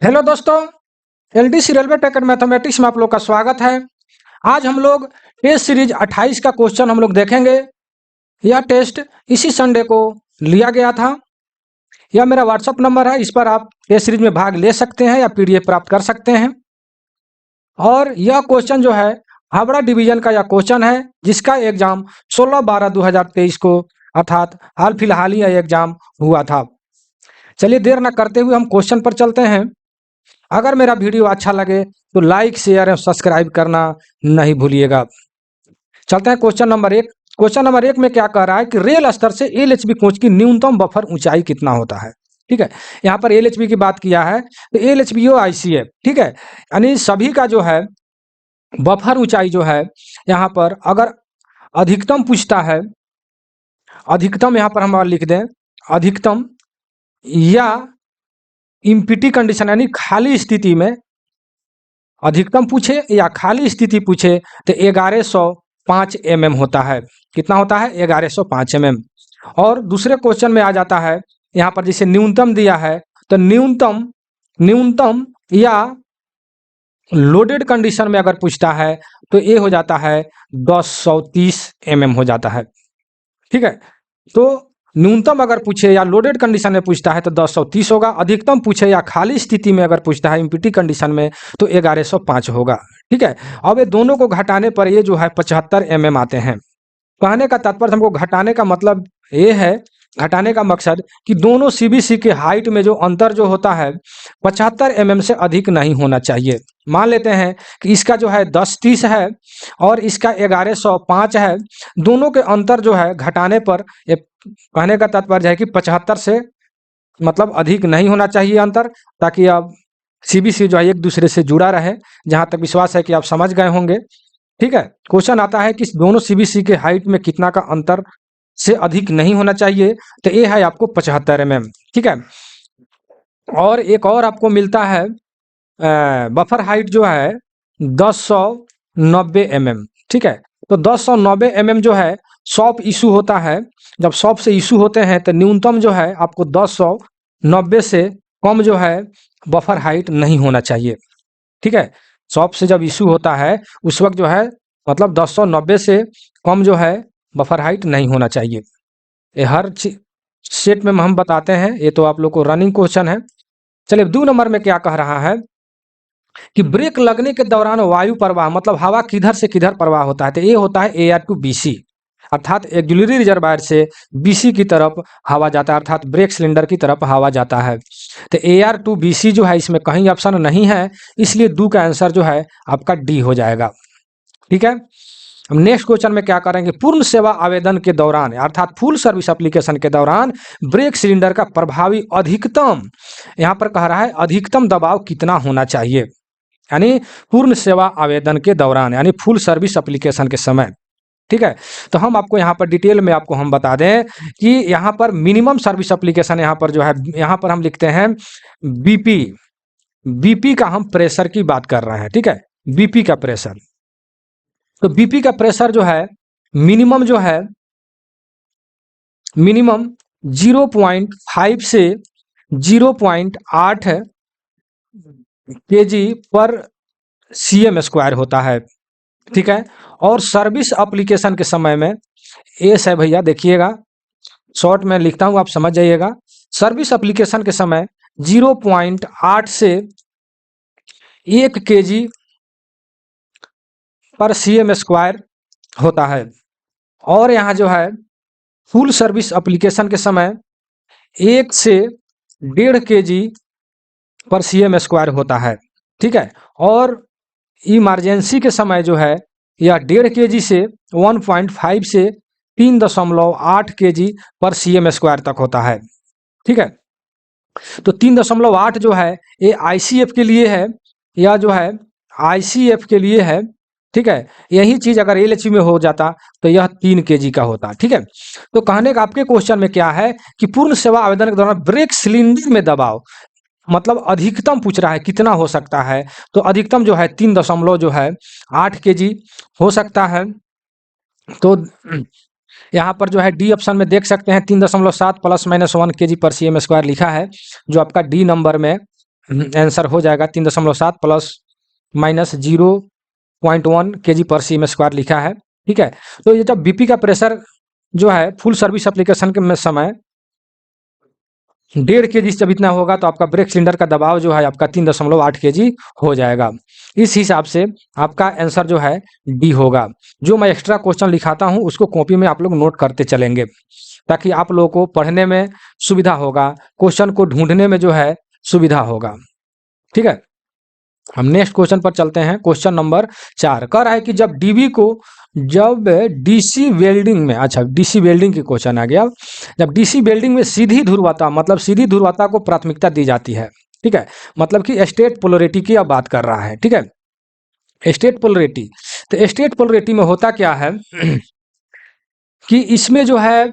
Hello दोस्तों, LDC railway tech and mathematics में आप लोग का स्वागत है। आज हम लोग टेस्ट सीरीज 28 का क्वेश्चन हम लोग देखेंगे। यह टेस्ट इसी संडे को लिया गया था। यह मेरा व्हाट्सअप नंबर है, इस पर आप टेस्ट सीरीज में भाग ले सकते हैं या पीडीएफ प्राप्त कर सकते हैं। और यह क्वेश्चन जो है हावड़ा डिवीजन का यह क्वेश्चन है, जिसका एग्जाम 16/12/2023 को अर्थात हाल फिलहाल ही यह एग्जाम हुआ था। चलिए देर न करते हुए हम क्वेश्चन पर चलते हैं। अगर मेरा वीडियो अच्छा लगे तो लाइक शेयर और सब्सक्राइब करना नहीं भूलिएगा। चलते हैं क्वेश्चन नंबर 1। क्वेश्चन नंबर 1 में क्या कह रहा है कि रेल स्तर से एलएचबी कोच की न्यूनतम बफर ऊंचाई कितना होता है। ठीक है, यहाँ पर एलएचबी की बात किया है तो एलएचबी आईसीए, ठीक है, यानी सभी का जो है बफर ऊंचाई जो है यहाँ पर अगर अधिकतम पूछता है, अधिकतम यहाँ पर हम लिख दें अधिकतम या इम्पिटी कंडीशन यानी खाली स्थिति में अधिकतम पूछे या खाली स्थिति पूछे तो 1105 mm होता है। कितना होता है? 1105 mm। और दूसरे क्वेश्चन में आ जाता है यहाँ पर जिसे न्यूनतम दिया है तो न्यूनतम या लोडेड कंडीशन में अगर पूछता है तो ये हो जाता है 1030 mm हो जाता है। ठीक है, तो न्यूनतम अगर पूछे या लोडेड कंडीशन में पूछता है तो 1030 होगा। अधिकतम पूछे या खाली स्थिति में अगर पूछता है इम्पिटी कंडीशन में तो 1105 होगा। ठीक है, अब ये दोनों को घटाने पर ये जो है 75 mm आते हैं। कहने का तात्पर्य हमको घटाने का मतलब ये है, घटाने का मकसद कि दोनों सीबीसी के हाइट में जो अंतर जो होता है 75 mm से अधिक नहीं होना चाहिए। मान लेते हैं कि इसका जो है 1030 है और इसका 1105 है, दोनों के अंतर जो है घटाने पर ये कहने का तात्पर्य है कि 75 से मतलब अधिक नहीं होना चाहिए अंतर, ताकि अब सीबीसी जो है एक दूसरे से जुड़ा रहे। जहां तक विश्वास है कि आप समझ गए होंगे। ठीक है, क्वेश्चन आता है कि दोनों सीबीसी के हाइट में कितना का अंतर से अधिक नहीं होना चाहिए, तो ये है आपको 75 mm। ठीक है, और एक और आपको मिलता है बफर हाइट जो है 1090 mm। ठीक है, तो 1090 mm जो है सॉप इशू होता है। जब सॉप से इशू होते हैं तो न्यूनतम जो है आपको 1090 से कम जो है बफर हाइट नहीं होना चाहिए। ठीक है, सॉप से जब इशू होता है उस वक्त जो है मतलब 1090 से कम जो है बफर हाइट नहीं होना चाहिए। ये हर सेट में हम बताते हैं, ये तो आप लोग को रनिंग क्वेश्चन है। चलिए 2 नंबर में क्या कह रहा है कि ब्रेक लगने के दौरान वायु प्रवाह मतलब हवा किधर से किधर प्रवाह होता है, तो ये होता है एआर टू बीसी, अर्थात एक्जुलरी रिजर्वायर से बीसी की तरफ हवा जाता है, अर्थात ब्रेक सिलेंडर की तरफ हवा जाता है। तो एआर टू बीसी जो है इसमें कहीं ऑप्शन नहीं है, इसलिए 2 का आंसर जो है आपका डी हो जाएगा। ठीक है, हम नेक्स्ट क्वेश्चन में क्या करेंगे, पूर्ण सेवा आवेदन के दौरान अर्थात फुल सर्विस एप्लीकेशन के दौरान ब्रेक सिलेंडर का प्रभावी अधिकतम, यहाँ पर कह रहा है अधिकतम दबाव कितना होना चाहिए, यानी पूर्ण सेवा आवेदन के दौरान यानी फुल सर्विस एप्लीकेशन के समय। ठीक है, तो हम आपको यहाँ पर डिटेल में आपको हम बता दें कि यहाँ पर मिनिमम सर्विस एप्लीकेशन यहाँ पर जो है यहाँ पर हम लिखते हैं बीपी का हम प्रेशर की बात कर रहे हैं। ठीक है, बीपी का प्रेशर, तो बीपी का प्रेशर जो है मिनिमम जो है मिनिमम 0.5 से 0.8 kg पर cm स्क्वायर होता है। ठीक है, और सर्विस एप्लीकेशन के समय में एस है भैया, देखिएगा शॉर्ट में लिखता हूं आप समझ जाइएगा। सर्विस एप्लीकेशन के समय 0.8 से 1 kg पर cm स्क्वायर होता है, और यहाँ जो है फुल सर्विस एप्लीकेशन के समय 1 से 1.5 kg पर cm स्क्वायर होता है। ठीक है, और इमरजेंसी के समय जो है यह 1.5 kg से 1.5 से 3.8 kg पर cm स्क्वायर तक होता है। ठीक है, तो 3.8 जो है ये आईसीएफ के लिए है, या जो है आईसीएफ के लिए है। ठीक है, यही चीज अगर एलएचबी में हो जाता तो यह 3 kg का होता। ठीक है, तो कहने का आपके क्वेश्चन में क्या है कि पूर्ण सेवा आवेदन के दौरान ब्रेक सिलेंडर में दबाव मतलब अधिकतम पूछ रहा है कितना हो सकता है, तो अधिकतम जो है 3.8 kg हो सकता है। तो यहाँ पर जो है डी ऑप्शन में देख सकते हैं 3.7 ± 1 kg पर cm स्क्वायर लिखा है, जो आपका डी नंबर में आंसर हो जाएगा 3.7 प्लस माइनस 0.1 kg/cm² लिखा है। ठीक है, तो ये जब बीपी का प्रेशर जो है फुल सर्विस एप्लीकेशन के समय 1.5 kg जब इतना होगा तो आपका ब्रेक सिलेंडर का दबाव जो है आपका 3.8 kg हो जाएगा। इस हिसाब से आपका आंसर जो है डी होगा। जो मैं एक्स्ट्रा क्वेश्चन लिखाता हूँ उसको कॉपी में आप लोग नोट करते चलेंगे ताकि आप लोगों को पढ़ने में सुविधा होगा, क्वेश्चन को ढूंढने में जो है सुविधा होगा। ठीक है, हम नेक्स्ट क्वेश्चन पर चलते हैं। क्वेश्चन नंबर 4 कह रहा है कि जब डीसी वेल्डिंग में, अच्छा डीसी वेल्डिंग की क्वेश्चन आ गया, जब डीसी वेल्डिंग में सीधी ध्रुवता मतलब सीधी ध्रुवता को प्राथमिकता दी जाती है। ठीक है, मतलब कि स्टेट पोलरिटी की अब बात कर रहा है। ठीक है, स्टेट पोलरिटी, तो स्टेट पोलरिटी में होता क्या है कि इसमें जो है,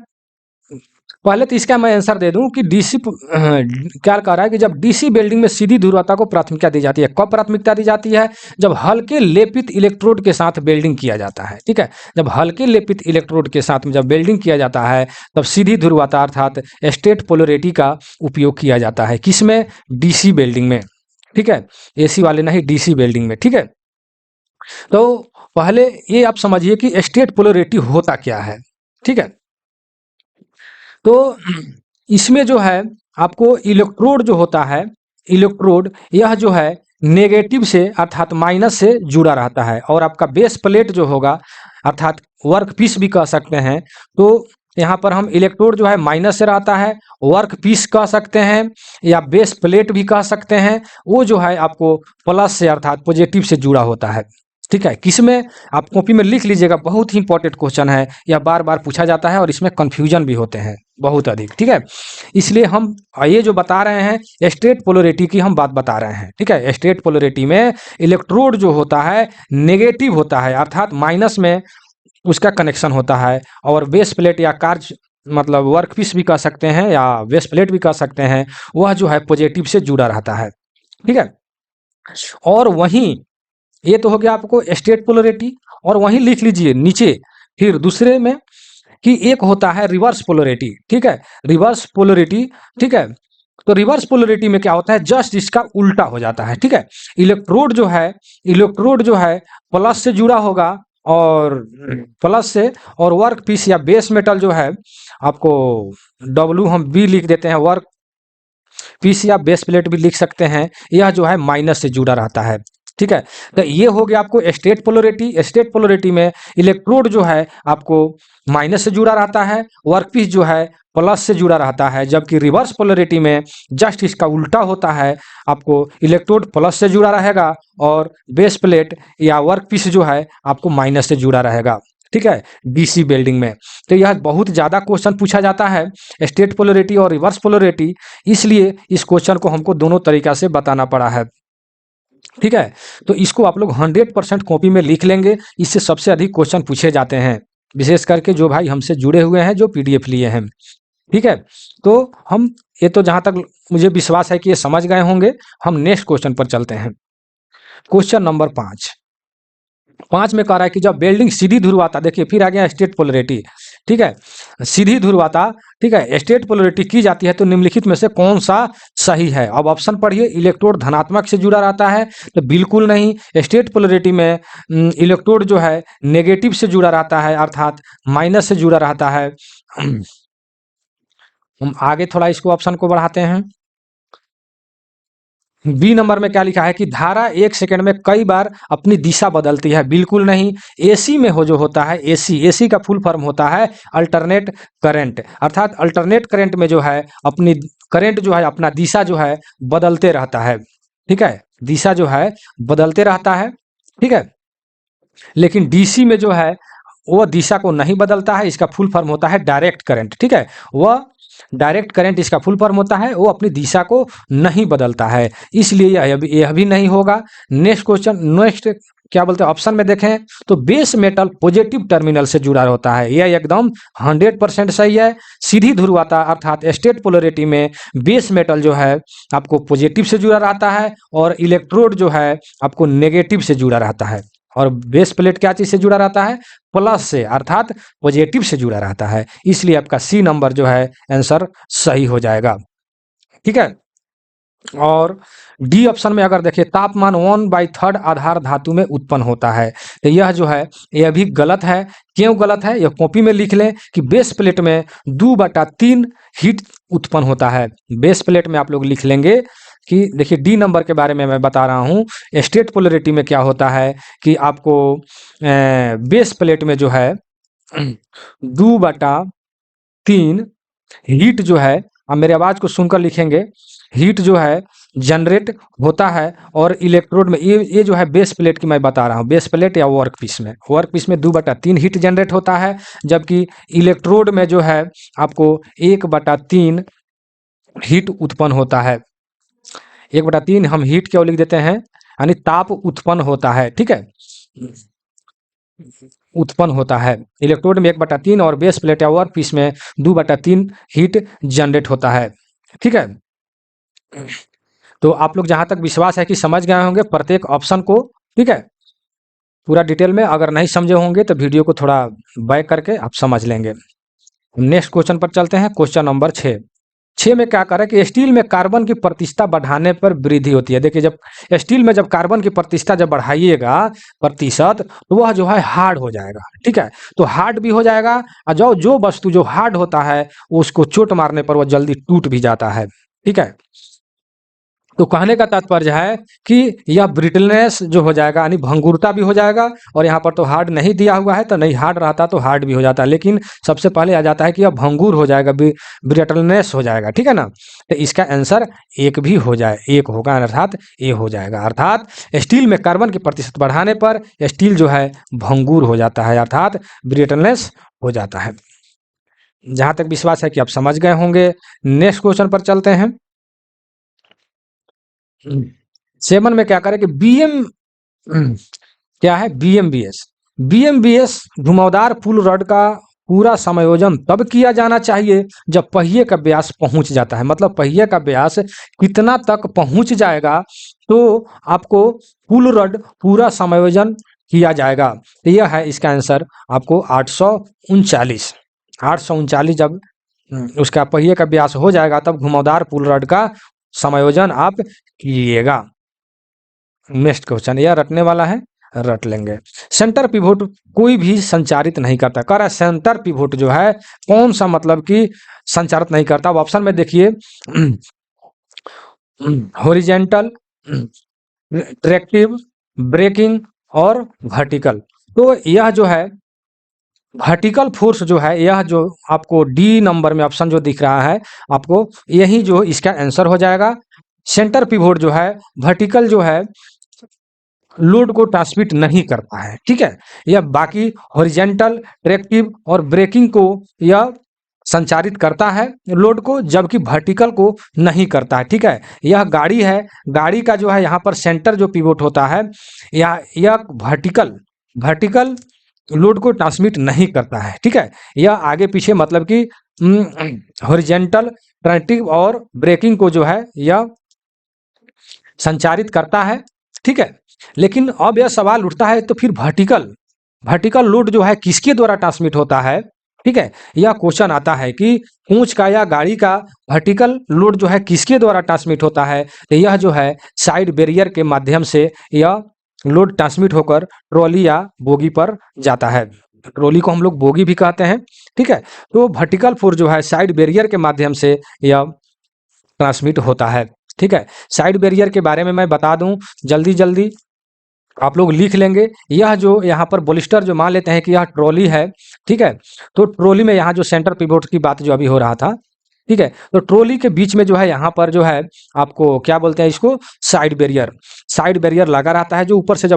पहले तो इसका मैं आंसर दे दूं कि डीसी क्या कह रहा है कि जब डीसी वेल्डिंग में सीधी ध्रुवता को प्राथमिकता दी जाती है। कब प्राथमिकता दी जाती है? जब हल्के लेपित इलेक्ट्रोड के साथ वेल्डिंग किया जाता है। ठीक है, जब हल्के लेपित इलेक्ट्रोड के साथ में जब वेल्डिंग किया जाता है तब सीधी ध्रुवता अर्थात स्टेट पोलरिटी का उपयोग किया जाता है। किसमें? डीसी वेल्डिंग में। ठीक है, एसी वाले नहीं, डीसी वेल्डिंग में। ठीक है, तो पहले ये आप समझिए कि स्टेट पोलरिटी होता क्या है। ठीक है, तो इसमें जो है आपको इलेक्ट्रोड जो होता है, इलेक्ट्रोड यह जो है नेगेटिव से अर्थात माइनस से जुड़ा रहता है और आपका बेस प्लेट जो होगा अर्थात वर्क पीस भी कह सकते हैं। तो यहाँ पर हम इलेक्ट्रोड जो है माइनस से रहता है, वर्क पीस कह सकते हैं या बेस प्लेट भी कह सकते हैं, वो जो है आपको प्लस से अर्थात पॉजिटिव से जुड़ा होता है। ठीक है, किसमें? आप कॉपी में लिख लीजिएगा, बहुत ही इंपॉर्टेंट क्वेश्चन है, यह बार बार पूछा जाता है और इसमें कंफ्यूजन भी होते हैं बहुत अधिक। ठीक है, इसलिए हम ये जो बता रहे हैं स्टेट पोलरिटी की हम बात बता रहे हैं। ठीक है, स्टेट पोलरिटी में इलेक्ट्रोड जो होता है नेगेटिव होता है अर्थात माइनस में उसका कनेक्शन होता है और बेस प्लेट या कार्ज मतलब वर्क पीस भी कह सकते हैं या बेस प्लेट भी कह सकते हैं, वह जो है पॉजिटिव से जुड़ा रहता है। ठीक है, और वहीं ये तो हो गया आपको स्टेट पोलरिटी, और वहीं लिख लीजिए नीचे फिर दूसरे में कि एक होता है रिवर्स पोलरिटी। ठीक है, रिवर्स पोलरिटी। ठीक है, तो रिवर्स पोलरिटी में क्या होता है? जस्ट इसका उल्टा हो जाता है। ठीक है, इलेक्ट्रोड जो है प्लस से जुड़ा होगा और प्लस से, और वर्क पीस या बेस मेटल जो है आपको डब्ल्यू हम बी लिख देते हैं, वर्क पीस या बेस प्लेट भी लिख सकते हैं, यह जो है माइनस से जुड़ा रहता है। ठीक है, तो ये हो गया आपको स्टेट पोलरिटी। स्टेट पोलरिटी में इलेक्ट्रोड जो है आपको माइनस से जुड़ा रहता है, वर्कपीस जो है प्लस से जुड़ा रहता है, जबकि रिवर्स पोलरिटी में जस्ट इसका उल्टा होता है, आपको इलेक्ट्रोड प्लस से जुड़ा रहेगा और बेस प्लेट या वर्कपीस जो है आपको माइनस से जुड़ा रहेगा। ठीक है, डीसी वेल्डिंग में। तो यह बहुत ज़्यादा क्वेश्चन पूछा जाता है स्टेट पोलरिटी और रिवर्स पोलरिटी, इसलिए इस क्वेश्चन को हमको दोनों तरीका से बताना पड़ा है। ठीक है, तो इसको आप लोग 100% कॉपी में लिख लेंगे, इससे सबसे अधिक क्वेश्चन पूछे जाते हैं, विशेष करके जो भाई हमसे जुड़े हुए हैं, जो पीडीएफ लिए हैं। ठीक है, तो हम ये तो जहां तक मुझे विश्वास है कि ये समझ गए होंगे। हम नेक्स्ट क्वेश्चन पर चलते हैं। क्वेश्चन नंबर 5 में कह रहा है कि जब वेल्डिंग सीधी ध्रुवता, देखिए फिर आ गया स्टेट पोलरिटी। ठीक है, सीधी ध्रुवता, ठीक है, स्टेट पोलरिटी की जाती है तो निम्नलिखित में से कौन सा सही है? अब ऑप्शन पढ़िए। इलेक्ट्रोड धनात्मक से जुड़ा रहता है तो बिल्कुल नहीं। स्टेट पोलरिटी में इलेक्ट्रोड जो है नेगेटिव से जुड़ा रहता है अर्थात माइनस से जुड़ा रहता है। हम आगे थोड़ा इसको ऑप्शन को बढ़ाते हैं। बी नंबर में क्या लिखा है कि धारा 1 सेकंड में कई बार अपनी दिशा बदलती है। बिल्कुल नहीं। एसी में जो होता है, एसी का फुल फॉर्म होता है अल्टरनेट करंट, अर्थात अल्टरनेट करंट में जो है अपनी करंट जो है अपना दिशा जो है बदलते रहता है। ठीक है, दिशा जो है बदलते रहता है। ठीक है, लेकिन डीसी में जो है वो दिशा को नहीं बदलता है, इसका फुल फॉर्म होता है डायरेक्ट करंट। ठीक है, वह डायरेक्ट करंट इसका फुल फॉर्म होता है, वो अपनी दिशा को नहीं बदलता है, इसलिए यह भी नहीं होगा। नेक्स्ट क्वेश्चन, नेक्स्ट क्या बोलते हैं ऑप्शन में देखें तो बेस मेटल पॉजिटिव टर्मिनल से जुड़ा होता है, यह एकदम 100% सही है। सीधी ध्रुवता अर्थात स्टेट पोलरिटी में बेस मेटल जो है आपको पॉजिटिव से जुड़ा रहता है और इलेक्ट्रोड जो है आपको नेगेटिव से जुड़ा रहता है, और बेस प्लेट क्या चीज से जुड़ा रहता है? प्लस से अर्थात पॉजिटिव से जुड़ा रहता है, इसलिए आपका सी नंबर जो है आंसर सही हो जाएगा। ठीक है, और डी ऑप्शन में अगर देखिए तापमान 1/3 आधार धातु में उत्पन्न होता है, तो यह जो है यह भी गलत है। क्यों गलत है, यह कॉपी में लिख लें कि बेस प्लेट में 2/3 हीट उत्पन्न होता है। बेस प्लेट में आप लोग लिख लेंगे कि देखिए डी नंबर के बारे में मैं बता रहा हूँ। स्टेट पोलरिटी में क्या होता है कि आपको बेस प्लेट में जो है 2/3 हीट जो है, आप मेरी आवाज़ को सुनकर लिखेंगे, हीट जो है जनरेट होता है। और इलेक्ट्रोड में ये जो है बेस प्लेट की मैं बता रहा हूँ, बेस प्लेट या वर्क पीस में 2/3 हीट जनरेट होता है, जबकि इलेक्ट्रोड में जो है आपको 1/3 हीट उत्पन्न होता है। 1/3 हम हीट क्यों लिख देते हैं, यानी ताप उत्पन्न होता है, ठीक है, उत्पन्न होता है। इलेक्ट्रोड में 1/3 और बेस प्लेट या वर्क पीस में 2/3 हीट जनरेट होता है, ठीक है। तो आप लोग जहां तक विश्वास है कि समझ गए होंगे प्रत्येक ऑप्शन को, ठीक है, पूरा डिटेल में। अगर नहीं समझे होंगे तो वीडियो को थोड़ा बैक करके आप समझ लेंगे। नेक्स्ट क्वेश्चन पर चलते हैं, क्वेश्चन नंबर 6 में क्या करें कि स्टील में कार्बन की प्रतिशत बढ़ाने पर वृद्धि होती है। देखिए जब स्टील में जब कार्बन की प्रतिशत जब बढ़ाइएगा प्रतिशत, तो वह जो है हार्ड हो जाएगा, ठीक है। तो हार्ड भी हो जाएगा, और जो जो वस्तु जो हार्ड होता है उसको चोट मारने पर वह जल्दी टूट भी जाता है, ठीक है। तो कहने का तात्पर्य है कि यह ब्रिटलनेस जो हो जाएगा, यानी भंगुरता भी हो जाएगा। और यहाँ पर तो हार्ड नहीं दिया हुआ है, तो नहीं हार्ड रहता तो हार्ड भी हो जाता, लेकिन सबसे पहले आ जाता है कि यह भंगुर हो जाएगा, ब्रिटलनेस हो जाएगा, ठीक है ना। तो इसका आंसर एक भी हो जाए, एक होगा, अर्थात ए हो जाएगा। अर्थात स्टील में कार्बन की प्रतिशत बढ़ाने पर स्टील जो है भंगुर हो जाता है, अर्थात ब्रिटलनेस हो जाता है। जहां तक विश्वास है कि आप समझ गए होंगे। नेक्स्ट क्वेश्चन पर चलते हैं। 7 में क्या करें कि क्या है बीएमबीएस घुमावदार पुल रड का पूरा समायोजन तब किया जाना चाहिए जब पहिए का व्यास पहुंच जाता है। मतलब पहिए का व्यास कितना तक पहुंच जाएगा तो आपको पुल रड पूरा समायोजन किया जाएगा। तो यह है इसका आंसर आपको 839 जब उसका पहिए का व्यास हो जाएगा तब घुमावदार पुल रड का समायोजन आप कीजिएगा। नेक्स्ट क्वेश्चन यह रटने वाला है, रट लेंगे। सेंटर पिवोट कोई भी संचारित नहीं करता। कह रहा है सेंटर पिवोट जो है कौन सा मतलब कि संचारित नहीं करता। अब ऑप्शन में देखिए हॉरिजेंटल, ट्रैक्टिव, ब्रेकिंग और वर्टिकल। तो यह जो है वर्टिकल फोर्स जो है, यह जो आपको डी नंबर में ऑप्शन जो दिख रहा है आपको, यही जो इसका आंसर हो जाएगा। सेंटर पिवोट जो है वर्टिकल जो है लोड को ट्रांसमिट नहीं करता है, ठीक है। यह बाकी हॉरिजेंटल, ट्रैक्टिव और ब्रेकिंग को यह संचारित करता है लोड को, जबकि वर्टिकल को नहीं करता है, ठीक है। यह गाड़ी है, गाड़ी का जो है यहाँ पर सेंटर जो पिवोट होता है यह वर्टिकल लोड को ट्रांसमिट नहीं करता है, ठीक है। यह आगे पीछे मतलब कि हॉरिजेंटल, ट्रैक्टिव और ब्रेकिंग को जो है यह संचारित करता है, ठीक है। लेकिन अब यह सवाल उठता है तो फिर वर्टिकल लोड जो है किसके द्वारा ट्रांसमिट होता है, ठीक है। यह क्वेश्चन आता है कि कोच का या गाड़ी का वर्टिकल लोड जो है किसके द्वारा ट्रांसमिट होता है। तो यह जो है साइड बैरियर के माध्यम से यह लोड ट्रांसमिट होकर ट्रॉली या बोगी पर जाता है। ट्रॉली को हम लोग बोगी भी कहते हैं, ठीक है। तो वर्टिकल फोर्स जो है साइड बैरियर के माध्यम से यह ट्रांसमिट होता है, ठीक है। साइड बैरियर के बारे में मैं बता दूं, जल्दी जल्दी आप लोग लिख लेंगे। यह जो यहाँ पर बोलिस्टर जो मान लेते हैं कि यह ट्रॉली है, ठीक है। तो ट्रॉली में यहाँ जो सेंटर पिवोट की बात जो अभी हो रहा था, ठीक है, तो ट्रॉली के बीच में जो है यहाँ पर जो है आपको क्या बोलते हैं इसको, साइड बैरियर लगा रहता है। जो ऊपर से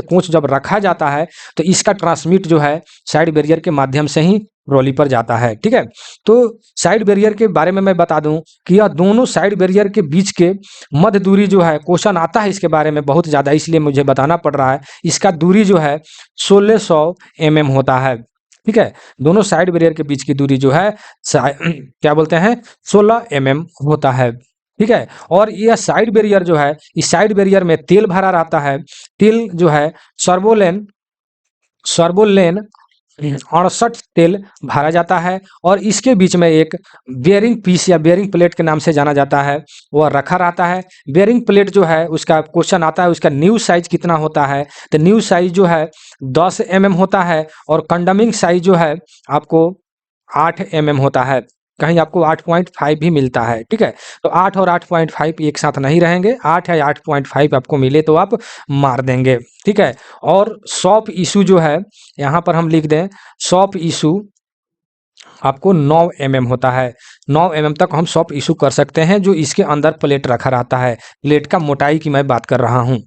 कोच जब रखा जाता है तो इसका ट्रांसमिट जो है साइड बैरियर के माध्यम से ही ट्रॉली पर जाता है, ठीक है। तो साइड बैरियर के बारे में मैं बता दूं कि यह दोनों साइड बैरियर के बीच के मध्य दूरी जो है, क्वेश्चन आता है इसके बारे में बहुत ज़्यादा, इसलिए मुझे बताना पड़ रहा है। इसका दूरी जो है 1600 mm होता है, ठीक है। दोनों साइड बैरियर के बीच की दूरी जो है क्या बोलते हैं 16 mm होता है, ठीक है। और यह साइड बैरियर जो है, इस साइड बैरियर में तेल भरा रहता है। तेल जो है सर्वोलेन 68 तेल भरा जाता है और इसके बीच में एक बेयरिंग पीस या बेयरिंग प्लेट के नाम से जाना जाता है वह रखा रहता है। बेयरिंग प्लेट जो है उसका क्वेश्चन आता है उसका न्यू साइज कितना होता है, तो न्यू साइज जो है 10 होता है और कंडमिंग साइज जो है आपको 8 होता है। कहीं आपको 8.5 भी मिलता है, ठीक है। तो 8 और 8.5 एक साथ नहीं रहेंगे, 8 या 8.5 आपको मिले तो आप मार देंगे, ठीक है। और शॉप इशू जो है यहाँ पर हम लिख दें, शॉप इशू आपको 9 होता है। 9 तक हम शॉप इशू कर सकते हैं जो इसके अंदर प्लेट रखा रहता है। प्लेट का मोटाई की मैं बात कर रहा हूँ,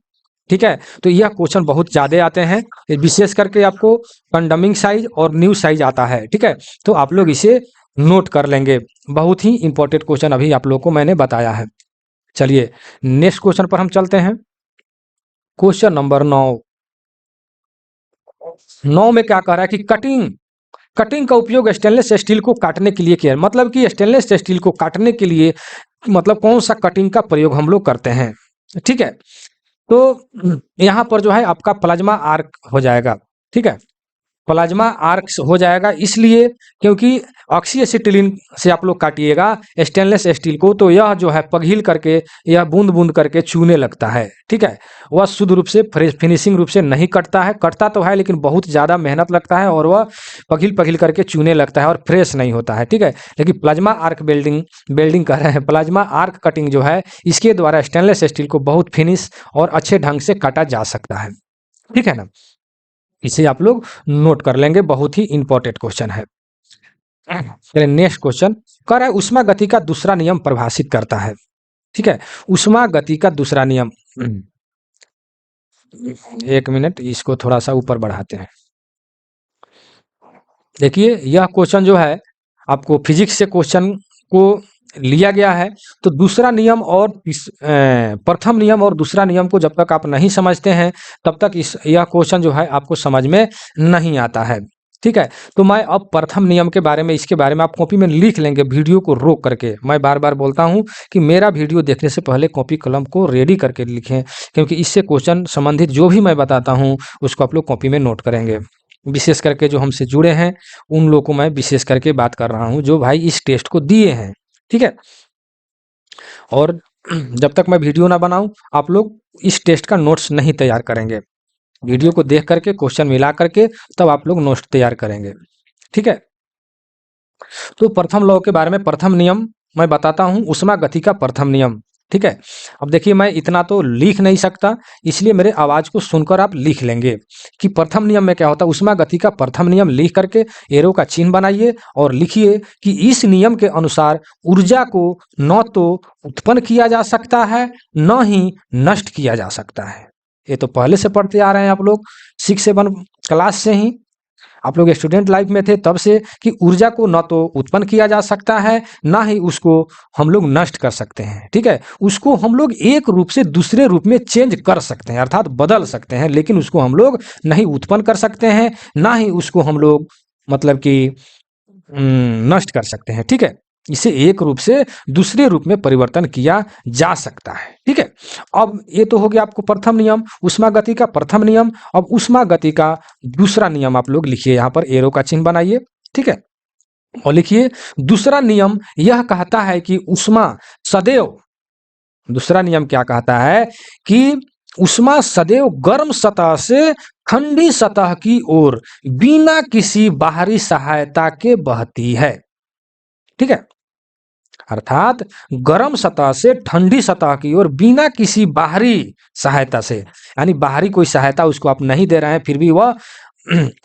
ठीक है। तो यह क्वेश्चन बहुत ज़्यादा आते हैं, विशेष करके आपको कंडमिंग साइज और न्यू साइज आता है, ठीक है। तो आप लोग इसे नोट कर लेंगे, बहुत ही इंपॉर्टेंट क्वेश्चन अभी आप लोग को मैंने बताया है। चलिए नेक्स्ट क्वेश्चन पर हम चलते हैं। क्वेश्चन नंबर 9 में क्या कह रहा है कि कटिंग कटिंग का उपयोग स्टेनलेस स्टील को काटने के लिए किया है। मतलब कि स्टेनलेस स्टील को काटने के लिए मतलब कौन सा कटिंग का प्रयोग हम लोग करते हैं, ठीक है। तो यहाँ पर जो है आपका प्लाज्मा आर्क हो जाएगा, ठीक है। प्लाज्मा आर्क हो जाएगा इसलिए क्योंकि ऑक्सीएसिटिलीन से आप लोग काटिएगा स्टेनलेस स्टील को तो यह जो है पघिल करके यह बूंद बूंद करके चूने लगता है, ठीक है। वह शुद्ध रूप से फिनिशिंग रूप से नहीं कटता है, कटता तो है लेकिन बहुत ज़्यादा मेहनत लगता है और वह पघिल पघिल करके चूने लगता है और फ्रेश नहीं होता है, ठीक है। लेकिन प्लाज्मा आर्क बेल्डिंग कर रहे हैं, प्लाज्मा आर्क कटिंग जो है इसके द्वारा स्टेनलेस स्टील को बहुत फिनिश और अच्छे ढंग से काटा जा सकता है, ठीक है ना। इसे आप लोग नोट कर लेंगे, बहुत ही इंपॉर्टेंट क्वेश्चन है। चलिए नेक्स्ट क्वेश्चन कर है उष्मा गति का दूसरा नियम परिभाषित करता है, ठीक है। उष्मा गति का दूसरा नियम, एक मिनट इसको थोड़ा सा ऊपर बढ़ाते हैं। देखिए यह क्वेश्चन जो है आपको फिजिक्स से क्वेश्चन को लिया गया है। तो दूसरा नियम और प्रथम नियम और दूसरा नियम को जब तक आप नहीं समझते हैं तब तक यह क्वेश्चन जो है आपको समझ में नहीं आता है, ठीक है। तो मैं अब प्रथम नियम के बारे में इसके बारे में आप कॉपी में लिख लेंगे वीडियो को रोक करके। मैं बार बार बोलता हूं कि मेरा वीडियो देखने से पहले कॉपी कलम को रेडी करके लिखें क्योंकि इससे क्वेश्चन संबंधित जो भी मैं बताता हूं उसको आप लोग कॉपी में नोट करेंगे। विशेष करके जो हमसे जुड़े हैं उन लोगों को मैं विशेष करके बात कर रहा हूं जो भाई इस टेस्ट को दिए हैं, ठीक है। और जब तक मैं वीडियो ना बनाऊं आप लोग इस टेस्ट का नोट्स नहीं तैयार करेंगे। वीडियो को देख करके क्वेश्चन मिला करके तब आप लोग नोट्स तैयार करेंगे, ठीक है। तो प्रथम लॉ के बारे में प्रथम नियम मैं बताता हूं, उष्मा गति का प्रथम नियम, ठीक है। अब देखिए मैं इतना तो लिख नहीं सकता इसलिए मेरे आवाज को सुनकर आप लिख लेंगे कि प्रथम नियम में क्या होता है। उष्मा गति का प्रथम नियम लिख करके एरो का चिन्ह बनाइए और लिखिए कि इस नियम के अनुसार ऊर्जा को न तो उत्पन्न किया जा सकता है न ही नष्ट किया जा सकता है। ये तो पहले से पढ़ते आ रहे हैं आप लोग 6-7 क्लास से ही, आप लोग स्टूडेंट लाइफ में थे तब से कि ऊर्जा को न तो उत्पन्न किया जा सकता है ना ही उसको हम लोग नष्ट कर सकते हैं, ठीक है। उसको हम लोग एक रूप से दूसरे रूप में चेंज कर सकते हैं अर्थात बदल सकते हैं, लेकिन उसको हम लोग नहीं उत्पन्न कर सकते हैं ना ही उसको हम लोग मतलब कि नष्ट कर सकते हैं, ठीक है। इसे एक रूप से दूसरे रूप में परिवर्तन किया जा सकता है, ठीक है। अब ये तो हो गया आपको प्रथम नियम उष्मा गति का प्रथम नियम। अब उष्मा गति का दूसरा नियम आप लोग लिखिए, यहाँ पर एरो का चिन्ह बनाइए, ठीक है। और लिखिए दूसरा नियम यह कहता है कि उष्मा सदैव, दूसरा नियम क्या कहता है कि उष्मा सदैव गर्म सतह से ठंडी सतह की ओर बिना किसी बाहरी सहायता के बहती है, ठीक है। अर्थात गर्म सतह से ठंडी सतह की ओर बिना किसी बाहरी सहायता से, यानी बाहरी कोई सहायता उसको आप नहीं दे रहे हैं फिर भी वह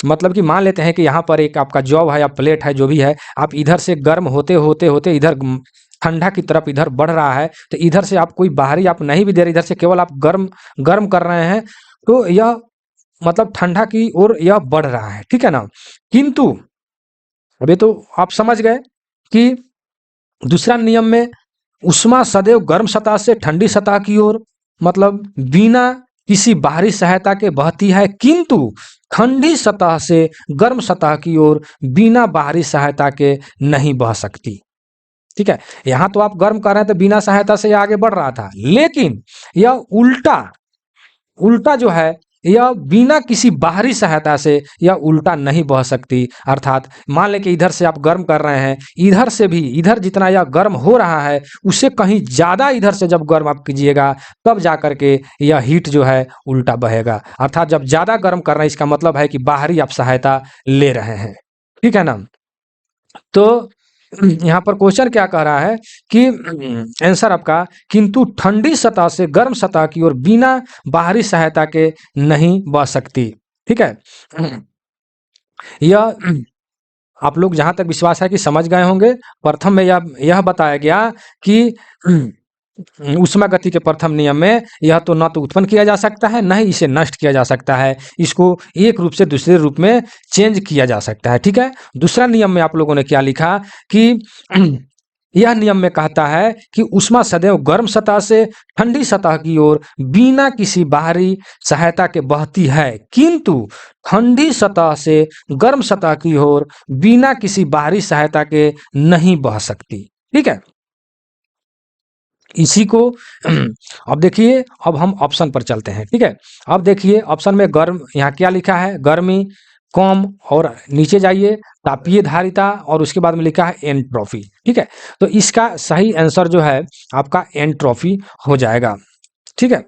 मतलब कि मान लेते हैं कि यहाँ पर एक आपका जॉब है या प्लेट है जो भी है, आप इधर से गर्म होते होते होते इधर ठंडा की तरफ इधर बढ़ रहा है तो इधर से आप कोई बाहरी आप नहीं भी दे रहे, इधर से केवल आप गर्म गर्म कर रहे हैं तो यह मतलब ठंडा की ओर यह बढ़ रहा है, ठीक है ना। किंतु अभी तो आप समझ गए कि दूसरा नियम में उष्मा सदैव गर्म सतह से ठंडी सतह की ओर मतलब बिना किसी बाहरी सहायता के बहती है, किंतु ठंडी सतह से गर्म सतह की ओर बिना बाहरी सहायता के नहीं बह सकती, ठीक है। यहां तो आप गर्म कर रहे हैं तो बिना सहायता से आगे बढ़ रहा था, लेकिन यह उल्टा उल्टा जो है यह बिना किसी बाहरी सहायता से यह उल्टा नहीं बह सकती। अर्थात मान लें कि इधर से आप गर्म कर रहे हैं, इधर से भी, इधर जितना यह गर्म हो रहा है उससे कहीं ज़्यादा इधर से जब गर्म आप कीजिएगा तब जा कर के यह हीट जो है उल्टा बहेगा। अर्थात जब ज़्यादा गर्म कर रहे हैं इसका मतलब है कि बाहरी आप सहायता ले रहे हैं, ठीक है ना। तो यहाँ पर क्वेश्चन क्या कह रहा है कि आंसर आपका, किंतु ठंडी सतह से गर्म सतह की ओर बिना बाहरी सहायता के नहीं बह सकती, ठीक है। यह आप लोग जहां तक विश्वास है कि समझ गए होंगे। प्रथम में यह बताया गया कि ऊष्मागति के प्रथम नियम में यह तो न तो उत्पन्न किया जा सकता है न ही इसे नष्ट किया जा सकता है, इसको एक रूप से दूसरे रूप में चेंज किया जा सकता है, ठीक है। दूसरा नियम में आप लोगों ने क्या लिखा कि यह नियम में कहता है कि ऊष्मा सदैव गर्म सतह से ठंडी सतह की ओर बिना किसी बाहरी सहायता के बहती है, किंतु ठंडी सतह से गर्म सतह की ओर बिना किसी बाहरी सहायता के नहीं बह सकती, ठीक है। इसी को अब देखिए, अब हम ऑप्शन पर चलते हैं, ठीक है। अब देखिए ऑप्शन में गर्म, यहाँ क्या लिखा है, गर्मी कम, और नीचे जाइए तापीय धारिता, और उसके बाद में लिखा है एंट्रोपी, ठीक है। तो इसका सही आंसर जो है आपका एंट्रोपी हो जाएगा, ठीक है।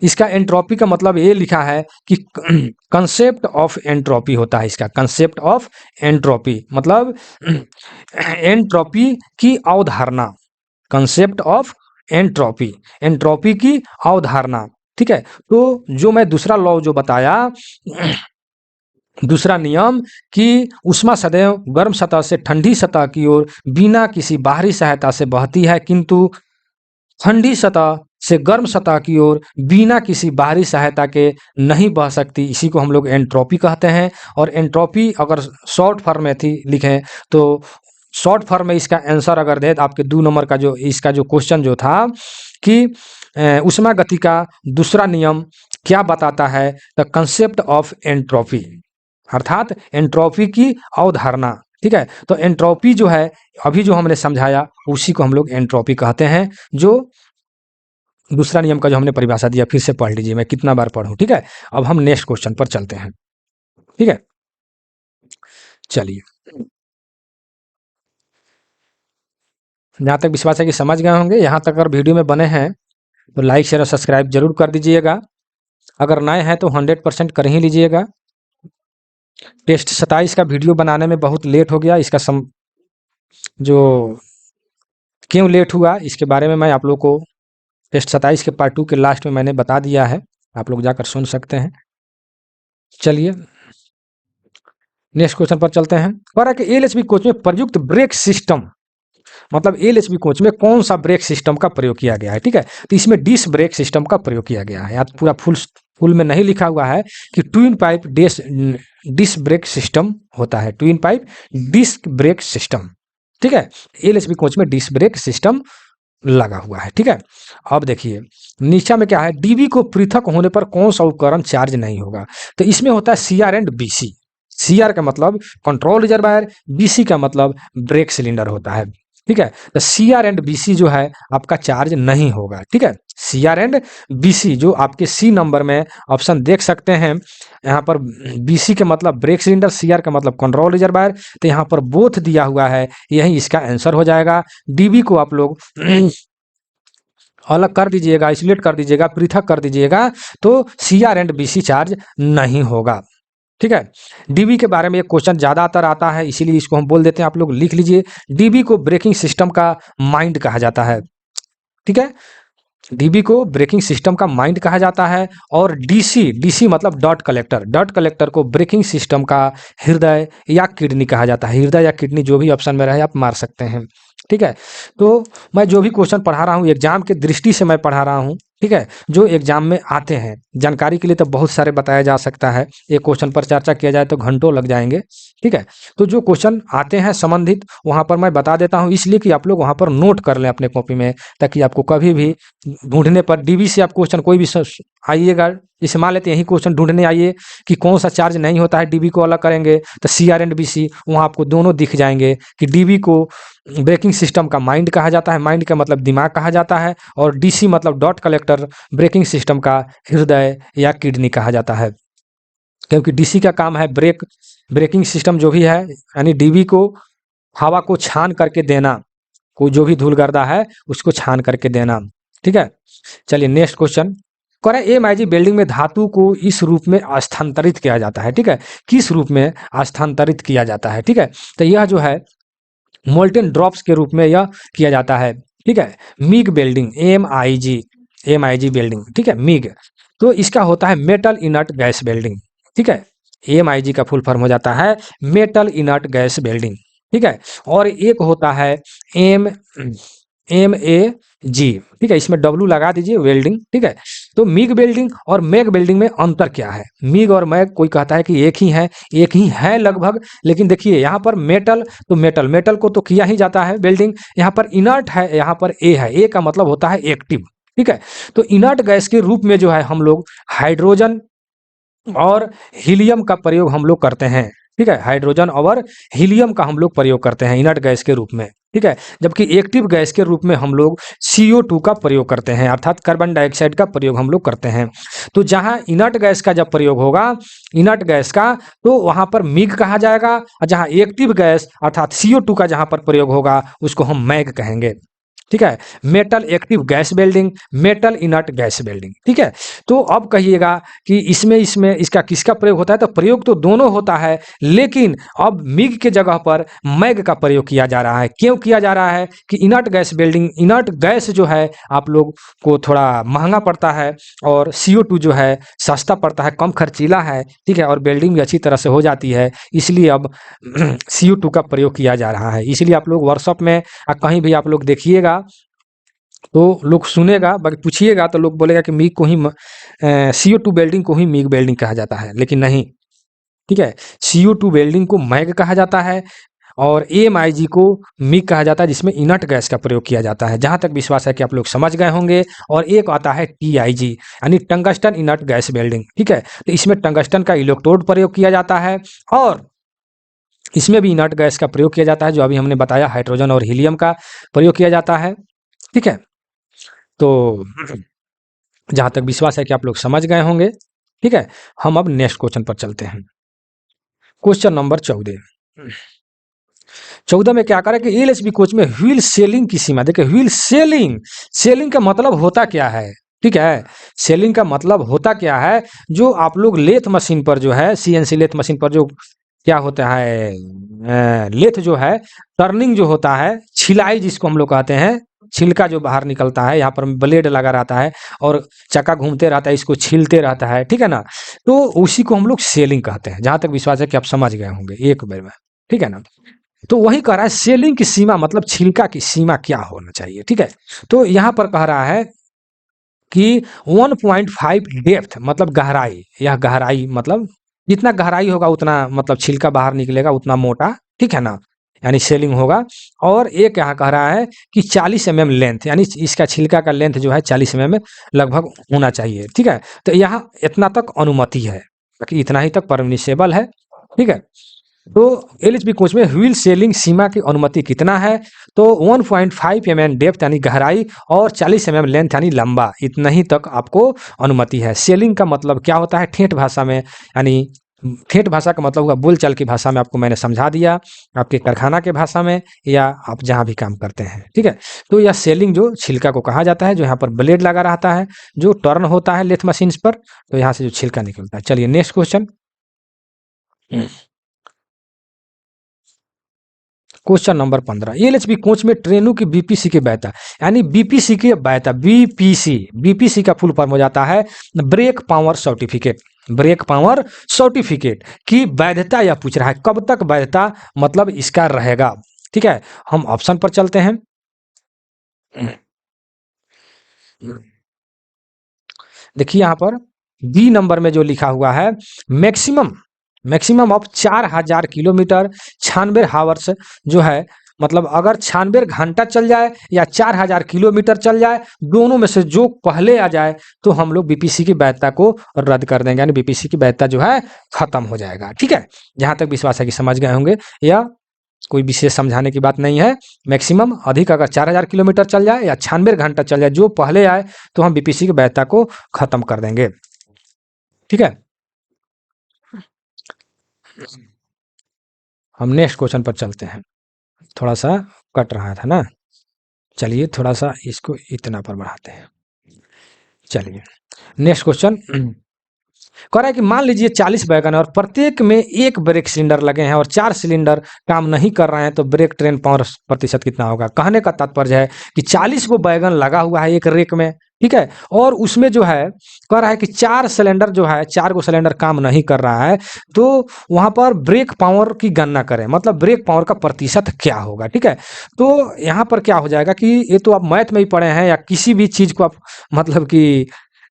इसका एंट्रोपी का मतलब ये लिखा है कि कंसेप्ट ऑफ एंट्रोपी होता है इसका, कंसेप्ट ऑफ एंट्रोपी मतलब एंट्रोपी की अवधारणा, कंसेप्ट ऑफ एंट्रोपी, एंट्रोपी की अवधारणा, ठीक है। तो जो मैं दूसरा लॉ जो बताया, दूसरा नियम कि ऊष्मा सदैव गर्म सतह से ठंडी सतह की ओर बिना किसी बाहरी सहायता से बहती है, किंतु ठंडी सतह से गर्म सतह की ओर बिना किसी बाहरी सहायता के नहीं बह सकती, इसी को हम लोग एंट्रोपी कहते हैं। और एंट्रोपी अगर शॉर्ट फॉर्म में थी लिखें तो शॉर्ट फॉर्म में इसका आंसर अगर दे तो आपके 2 नंबर का जो इसका जो क्वेश्चन जो था कि ऊष्मा गति का दूसरा नियम क्या बताता है, द कंसेप्ट ऑफ एंट्रोपी, अर्थात एंट्रोपी की अवधारणा, ठीक है। तो एंट्रोपी जो है अभी जो हमने समझाया उसी को हम लोग एंट्रोपी कहते हैं। जो दूसरा नियम का जो हमने परिभाषा दिया फिर से पढ़ लीजिए, मैं कितना बार पढ़ूं, ठीक है। अब हम नेक्स्ट क्वेश्चन पर चलते हैं, ठीक है। चलिए, जहाँ तक विश्वास है कि समझ गए होंगे, यहाँ तक अगर वीडियो में बने हैं तो लाइक शेयर और सब्सक्राइब जरूर कर दीजिएगा। अगर नए हैं तो 100% कर ही लीजिएगा। टेस्ट 27 का वीडियो बनाने में बहुत लेट हो गया, इसका जो क्यों लेट हुआ इसके बारे में मैं आप लोग को टेस्ट 27 के पार्ट 2 के लास्ट में मैंने बता दिया है, आप लोग जाकर सुन सकते हैं। चलिए नेक्स्ट क्वेश्चन पर चलते हैं। कह रहा है कि एलएचबी कोच में प्रयुक्त ब्रेक सिस्टम, मतलब एलएचबी कोच में कौन सा ब्रेक सिस्टम का प्रयोग किया गया है, ठीक है। तो इसमें डिस्क ब्रेक सिस्टम का प्रयोग किया गया है, या पूरा फुल में नहीं लिखा हुआ है कि twin pipe disc brake system होता है, twin pipe disc brake system, ठीक है। एलएचबी कोच में डिस्क ब्रेक सिस्टम लगा हुआ है, ठीक है। अब देखिए नीचे में क्या है, डीबी को पृथक होने पर कौन सा उपकरण चार्ज नहीं होगा। तो इसमें होता है सीआर एंड बीसी। सीआर का मतलब कंट्रोल रिजर्वायर, बीसी का मतलब ब्रेक सिलेंडर होता है, ठीक है। तो सीआर एंड बीसी जो है आपका चार्ज नहीं होगा, ठीक है। सीआर एंड बीसी जो आपके सी नंबर में ऑप्शन देख सकते हैं, यहाँ पर बीसी के मतलब ब्रेक सिलेंडर, सीआर का मतलब कंट्रोल रिजर्वायर, तो यहाँ पर बोथ दिया हुआ है, यही इसका आंसर हो जाएगा। डीबी को आप लोग अलग कर दीजिएगा, आइसोलेट कर दीजिएगा, पृथक कर दीजिएगा, तो सीआर एंड बीसी चार्ज नहीं होगा, ठीक है। डीबी के बारे में एक क्वेश्चन ज्यादातर आता है, इसीलिए इसको हम बोल देते हैं, आप लोग लिख लीजिए। डीबी को ब्रेकिंग सिस्टम का माइंड कहा जाता है, ठीक है। डीबी को ब्रेकिंग सिस्टम का माइंड कहा जाता है। और डीसी मतलब डॉट कलेक्टर को ब्रेकिंग सिस्टम का हृदय या किडनी कहा जाता है। हृदय या किडनी जो भी ऑप्शन में रहे आप मार सकते हैं, ठीक है। तो मैं जो भी क्वेश्चन पढ़ा रहा हूँ एग्जाम के दृष्टि से मैं पढ़ा रहा हूँ, ठीक है, जो एग्जाम में आते हैं। जानकारी के लिए तो बहुत सारे बताया जा सकता है, एक क्वेश्चन पर चर्चा किया जाए तो घंटों लग जाएंगे, ठीक है। तो जो क्वेश्चन आते हैं संबंधित वहां पर मैं बता देता हूं, इसलिए कि आप लोग वहां पर नोट कर लें अपने कॉपी में, ताकि आपको कभी भी ढूंढने पर डीबी से आप क्वेश्चन कोई भी आइएगा, इसे मान लेते हैं यही क्वेश्चन ढूंढने आइए कि कौन सा चार्ज नहीं होता है, डीबी को अलग करेंगे तो सीआर एंड बीसी, वहाँ आपको दोनों दिख जाएंगे कि डीबी को ब्रेकिंग सिस्टम का माइंड कहा जाता है, माइंड का मतलब दिमाग कहा जाता है, और डीसी मतलब डॉट कलेक्टर ब्रेकिंग सिस्टम का हृदय या किडनी कहा जाता है, क्योंकि डीसी का काम है ब्रेकिंग सिस्टम जो भी है, यानी डीबी को हवा को छान करके देना, कोई जो भी धूल गर्दा है उसको छान करके देना। ठीक है, चलिए नेक्स्ट क्वेश्चन। कह रहे एमआईजी वेल्डिंग में धातु को इस रूप में स्थानांतरित किया जाता है। ठीक है, किस रूप में स्थानांतरित किया जाता है। ठीक है, तो यह जो है मोल्टेन ड्रॉप्स के रूप में यह किया जाता है। ठीक है, मिग वेल्डिंग, एमआईजी वेल्डिंग, ठीक है, मिग, तो इसका होता है मेटल इनर्ट गैस वेल्डिंग। ठीक है, एमआईजी का फुल फॉर्म हो जाता है मेटल इनर्ट गैस वेल्डिंग। ठीक है, और एक होता है एम ए जी। ठीक है, इसमें डब्लू लगा दीजिए, वेल्डिंग। ठीक है, तो मिग वेल्डिंग और मैग वेल्डिंग में अंतर क्या है। मिग और मैग कोई कहता है कि एक ही है लगभग, लेकिन देखिए यहाँ पर मेटल, तो मेटल को तो किया ही जाता है वेल्डिंग, यहाँ पर इनर्ट है, यहाँ पर ए है, ए का मतलब होता है एक्टिव। ठीक है, तो इनर्ट गैस के रूप में जो है हम लोग हाइड्रोजन और हीलियम का प्रयोग हम लोग करते हैं। ठीक है, हाइड्रोजन और हीलियम का हम लोग प्रयोग करते हैं इनर्ट गैस के रूप में। ठीक है, जबकि एक्टिव गैस के रूप में हम लोग CO2 का प्रयोग करते हैं, अर्थात कार्बन डाइऑक्साइड का प्रयोग हम लोग करते हैं। तो जहां इनर्ट गैस का जब प्रयोग होगा, इनर्ट गैस का, तो वहां पर मिग कहा जाएगा, और जहां एक्टिव गैस अर्थात CO2 का जहां पर प्रयोग होगा उसको हम मैग कहेंगे। ठीक है, metal active gas welding, metal inert gas welding. ठीक है, तो अब कहिएगा कि इसमें इसका किसका प्रयोग होता है, तो प्रयोग तो दोनों होता है, लेकिन अब मिग के जगह पर मैग का प्रयोग किया जा रहा है। क्यों किया जा रहा है कि inert gas welding, inert gas जो है आप लोग को थोड़ा महंगा पड़ता है, और CO2 जो है सस्ता पड़ता है, कम खर्चीला है। ठीक है, और वेल्डिंग भी अच्छी तरह से हो जाती है, इसलिए अब CO2 का प्रयोग किया जा रहा है। इसलिए आप लोग वर्कशॉप में कहीं भी आप लोग देखिएगा तो लोग सुनेगा, बाकी पूछिएगा तो लोग बोलेगा कि मिग को ही CO2 वेल्डिंग को ही मिग वेल्डिंग कहा जाता है, लेकिन नहीं। ठीक है, CO2 वेल्डिंग को मैग कहा जाता है, और एमआईजी को मिग कहा जाता है, जिसमें इनर्ट गैस का प्रयोग किया जाता है। जहां तक विश्वास है कि आप लोग समझ गए होंगे। और एक आता है TIG, यानी टंगस्टन इनर्ट गैस वेल्डिंग। ठीक है, तो इसमें टंगस्टन का इलेक्ट्रोड प्रयोग किया जाता है, और इसमें भी इनर्ट गैस का प्रयोग किया जाता है, जो अभी हमने बताया हाइड्रोजन और हीलियम का प्रयोग किया जाता है। ठीक है, तो जहां तक विश्वास है कि आप लोग समझ गए होंगे। ठीक है, हम अब नेक्स्ट क्वेश्चन पर चलते हैं। क्वेश्चन नंबर 14 में क्या करें कि एलएचबी कोच में व्हील सेलिंग की सीमा देखिए। व्हील सेलिंग का मतलब होता क्या है। ठीक है, सेलिंग का मतलब होता क्या है, जो आप लोग लेथ मशीन पर जो है, CNC लेथ मशीन पर जो क्या होता है, लेथ जो है, टर्निंग जो होता है, छिलाई जिसको हम लोग कहते हैं, छिलका जो बाहर निकलता है, यहाँ पर ब्लेड लगा रहता है और चक्का घूमते रहता है, इसको छीलते रहता है। ठीक है ना, तो उसी को हम लोग सेलिंग कहते हैं। जहां तक विश्वास है कि आप समझ गए होंगे एक बार में। ठीक है ना, तो वही कह रहा है सेलिंग की सीमा मतलब छिलका की सीमा क्या होना चाहिए। ठीक है, तो यहाँ पर कह रहा है कि 1.5 डेप्थ मतलब गहराई, यह गहराई मतलब जितना गहराई होगा उतना मतलब छिलका बाहर निकलेगा, उतना मोटा। ठीक है ना, यानी सेलिंग होगा। और एक यहाँ कह रहा है कि 40 mm लेंथ, यानी इसका छिलका का लेंथ जो है 40 mm लगभग होना चाहिए। ठीक है, तो यहाँ इतना तक अनुमति है, बाकी इतना ही तक परमिसेबल है। ठीक है, तो एलएचबी कोच में व्हील सेलिंग सीमा की अनुमति कितना है, तो 1.5 mm डेप्थ यानी गहराई, और 40 mm लेंथ यानी लंबा, इतना ही तक आपको अनुमति है। सेलिंग का मतलब क्या होता है ठेठ भाषा में, यानी ठेठ भाषा का मतलब हुआ बोलचाल की भाषा में, आपको मैंने समझा दिया, आपके कारखाना के भाषा में या आप जहाँ भी काम करते हैं। ठीक है, तो यह सेलिंग जो छिलका को कहा जाता है, जो यहाँ पर ब्लेड लगा रहता है, जो टर्न होता है लेथ मशीन पर, तो यहाँ से जो छिलका निकलता है। चलिए next question. Question number 15, LHB coach में ट्रेनों की बीपीसी की वैधता, यानी बीपीसी की वैधता, बीपीसी का फुल फॉर्म हो जाता है brake power certificate. Brake power certificate की वैधता यह पूछ रहा है, कब तक वैधता मतलब इसका रहेगा। ठीक है, हम ऑप्शन पर चलते हैं। देखिए यहाँ पर बी नंबर में जो लिखा हुआ है, मैक्सिमम ऑफ 4000 किलोमीटर 96 हावर्स जो है मतलब अगर 96 घंटा चल जाए या 4000 किलोमीटर चल जाए, दोनों में से जो पहले आ जाए तो हम लोग बीपीसी की वैधता को रद्द कर देंगे, यानी बीपीसी की वैधता जो है खत्म हो जाएगा। ठीक है, जहां तक विश्वास है कि समझ गए होंगे, या कोई विशेष समझाने की बात नहीं है। मैक्सिमम अधिक अगर 4000 किलोमीटर चल जाए या 96 घंटा चल जाए, जो पहले आए तो हम बीपीसी की वैधता को खत्म कर देंगे। ठीक है, हम नेक्स्ट क्वेश्चन पर चलते हैं। थोड़ा सा कट रहा था ना, चलिए थोड़ा सा इसको इतना पर बढ़ाते हैं। चलिए नेक्स्ट क्वेश्चन कह रहा है कि मान लीजिए 40 वैगन है और प्रत्येक में एक ब्रेक सिलेंडर लगे हैं और 4 सिलेंडर काम नहीं कर रहे हैं, तो ब्रेक ट्रेन पावर प्रतिशत कितना होगा। कहने का तात्पर्य है कि 40 को वैगन लगा हुआ है एक रेक में, ठीक है, और उसमें जो है कह रहा है कि 4 सिलेंडर जो है, 4 को सिलेंडर काम नहीं कर रहा है, तो वहां पर ब्रेक पावर की गणना करें, मतलब ब्रेक पावर का प्रतिशत क्या होगा। ठीक है, तो यहाँ पर क्या हो जाएगा कि ये तो आप मैथ में ही पढ़े हैं या किसी भी चीज को आप मतलब कि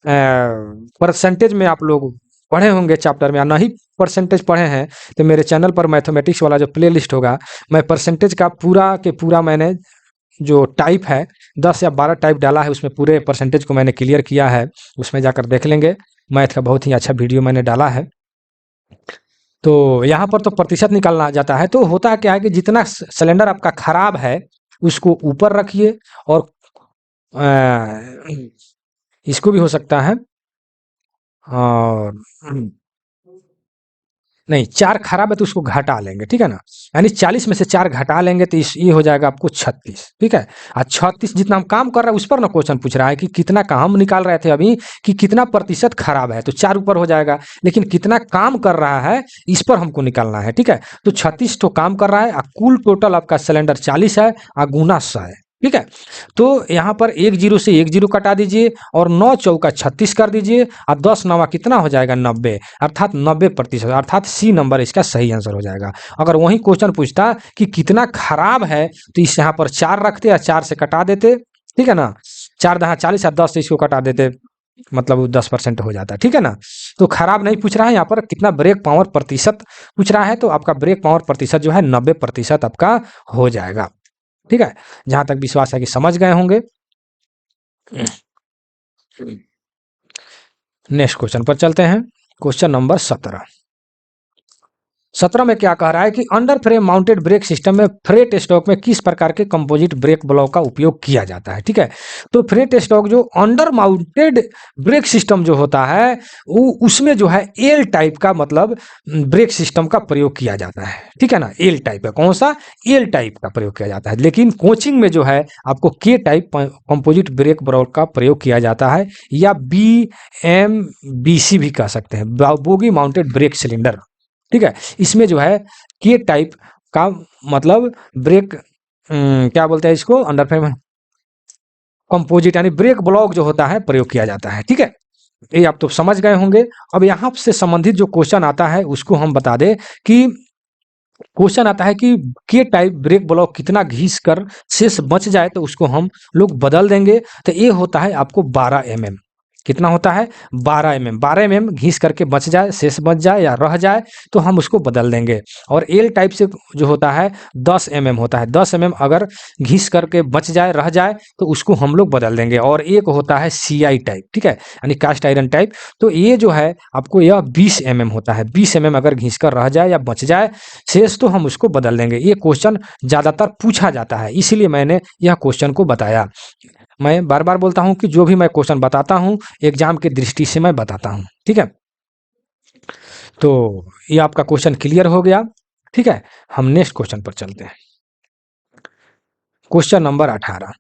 परसेंटेज में आप लोग पढ़े होंगे चैप्टर में, या नहीं परसेंटेज पढ़े हैं तो मेरे चैनल पर मैथमेटिक्स वाला जो प्लेलिस्ट होगा, मैं परसेंटेज का पूरा के पूरा मैंने जो टाइप है 10 या 12 टाइप डाला है, उसमें पूरे परसेंटेज को मैंने क्लियर किया है, उसमें जाकर देख लेंगे। मैथ का बहुत ही अच्छा वीडियो मैंने डाला है। तो यहाँ पर तो प्रतिशत निकालना जाता है, तो होता क्या है कि जितना सिलेंडर आपका खराब है उसको ऊपर रखिए, और इसको भी हो सकता है, और नहीं 4 खराब है तो उसको घटा लेंगे, ठीक है ना, यानी 40 में से 4 घटा लेंगे तो ये हो जाएगा आपको 36। ठीक है, और 36 जितना हम काम कर रहे हैं उस पर ना क्वेश्चन पूछ रहा है कि कितना काम हम निकाल रहे थे अभी कि कितना प्रतिशत खराब है, तो 4 ऊपर हो जाएगा, लेकिन कितना काम कर रहा है इस पर हमको निकालना है। ठीक है, तो 36 तो काम कर रहा है और कुल टोटल आपका सिलेंडर 40 है और गुना 100 है। ठीक है, तो यहाँ पर 1 जीरो से 1 जीरो कटा दीजिए और 9 चौका 36 कर दीजिए और 10 नवा कितना हो जाएगा 90, अर्थात 90%, अर्थात सी नंबर इसका सही आंसर हो जाएगा। अगर वही क्वेश्चन पूछता कि कितना खराब है तो इस यहाँ पर 4 रखते या 4 से कटा देते, ठीक है ना, 4 दहा 40 या 10 से इसको कटा देते, मतलब वो 10% हो जाता है। ठीक है ना, तो खराब नहीं पूछ रहा है, यहाँ पर कितना ब्रेक पावर प्रतिशत पूछ रहा है, तो आपका ब्रेक पावर प्रतिशत जो है 90% आपका हो जाएगा। ठीक है, जहां तक विश्वास है कि समझ गए होंगे। नेक्स्ट क्वेश्चन पर चलते हैं, क्वेश्चन नंबर 17। 17 में क्या कह रहा है कि under frame mounted brake system में फ्रेट स्टॉक में किस प्रकार के कंपोजिट ब्रेक ब्लॉक का उपयोग किया जाता है। ठीक है, तो फ्रेट स्टॉक जो अंडर माउंटेड ब्रेक सिस्टम जो होता है वो उसमें जो है एल टाइप का मतलब ब्रेक सिस्टम का प्रयोग किया जाता है। ठीक है ना, एल टाइप का, कौन सा, एल टाइप का प्रयोग किया जाता है, लेकिन कोचिंग में जो है आपको के टाइप कंपोजिट ब्रेक ब्लॉक का प्रयोग किया जाता है, या BMBC भी कह सकते हैं, बोगी माउंटेड ब्रेक सिलेंडर। ठीक है, इसमें जो है के टाइप का मतलब ब्रेक क्या बोलते हैं इसको, अंडर फ्रेम कंपोजिट यानी ब्रेक ब्लॉक जो होता है प्रयोग किया जाता है। ठीक है, ये आप तो समझ गए होंगे। अब यहाँ से संबंधित जो क्वेश्चन आता है उसको हम बता दें कि क्वेश्चन आता है कि के टाइप ब्रेक ब्लॉक कितना घिस कर शेष बच जाए तो उसको हम लोग बदल देंगे, तो ये होता है आपको 12 mm। कितना होता है, 12 mm। 12 mm घिस करके बच जाए, शेष बच जाए या रह जाए तो हम उसको बदल देंगे। और एल टाइप से जो होता है 10 mm होता है, 10 mm अगर घिस करके बच जाए रह जाए तो उसको हम लोग बदल देंगे। और एक होता है CI टाइप, ठीक है, यानी कास्ट आयरन टाइप, तो ये जो है आपको यह 20 mm होता है, 20 mm अगर घिस कर रह जाए या बच जाए शेष तो हम उसको बदल देंगे। ये क्वेश्चन ज्यादातर पूछा जाता है, इसीलिए मैंने यह क्वेश्चन को बताया। मैं बार बार बोलता हूं कि जो भी मैं क्वेश्चन बताता हूं एग्जाम की दृष्टि से मैं बताता हूं। ठीक है, तो ये आपका क्वेश्चन क्लियर हो गया। ठीक है, हम नेक्स्ट क्वेश्चन पर चलते हैं, क्वेश्चन नंबर 18।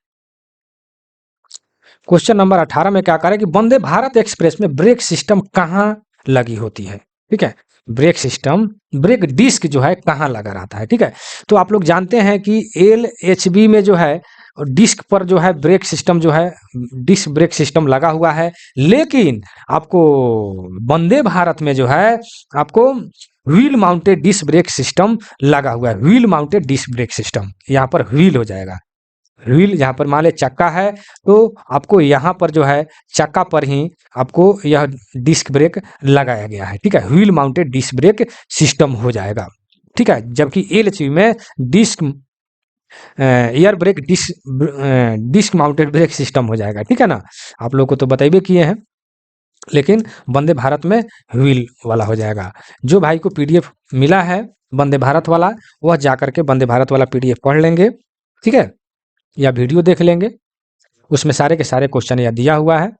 क्वेश्चन नंबर 18 में क्या करें कि वंदे भारत एक्सप्रेस में ब्रेक सिस्टम कहाँ लगी होती है। ठीक है, ब्रेक सिस्टम, ब्रेक डिस्क जो है कहाँ लगा रहता है। ठीक है, तो आप लोग जानते हैं कि LHB में जो है डिस्क पर जो है ब्रेक सिस्टम जो है डिस्क ब्रेक सिस्टम लगा हुआ है, लेकिन आपको वंदे भारत में जो है आपको wheel mounted disc brake system लगा हुआ है। Wheel mounted disc brake system, यहाँ पर व्हील हो जाएगा, व्हील यहाँ पर मान ले चक्का है तो आपको यहाँ पर जो है चक्का पर ही आपको यह डिस्क ब्रेक लगाया गया है। ठीक है, wheel mounted disc brake system हो जाएगा। ठीक है, जबकि LHB में disc air brake disc mounted brake system हो जाएगा, ठीक है ना। आप लोग को तो बताइए किए हैं, लेकिन वंदे भारत में व्हील वाला हो जाएगा। जो भाई को पीडीएफ मिला है वंदे भारत वाला, वह जाकर के वंदे भारत वाला पीडीएफ पढ़ लेंगे, ठीक है, या वीडियो देख लेंगे। उसमें सारे के सारे क्वेश्चन यह दिया हुआ है।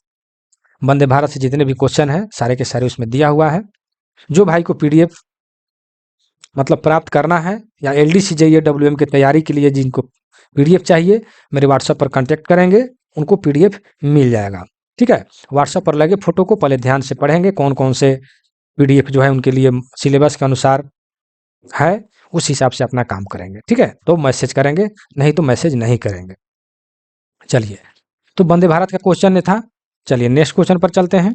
वंदे भारत से जितने भी क्वेश्चन हैं सारे के सारे उसमें दिया हुआ है। जो भाई को पीडीएफ मतलब प्राप्त करना है या एलडीसी जेईई डब्ल्यूएम की तैयारी के लिए जिनको पीडीएफ चाहिए, मेरे व्हाट्सएप पर कांटेक्ट करेंगे, उनको पीडीएफ मिल जाएगा, ठीक है। व्हाट्सएप पर लगे फोटो को पहले ध्यान से पढ़ेंगे, कौन कौन से पीडीएफ जो है उनके लिए सिलेबस के अनुसार है, उस हिसाब से अपना काम करेंगे, ठीक है। तो मैसेज करेंगे, नहीं तो मैसेज नहीं करेंगे। चलिए, तो वंदे भारत का क्वेश्चन ने था। चलिए नेक्स्ट क्वेश्चन पर चलते हैं।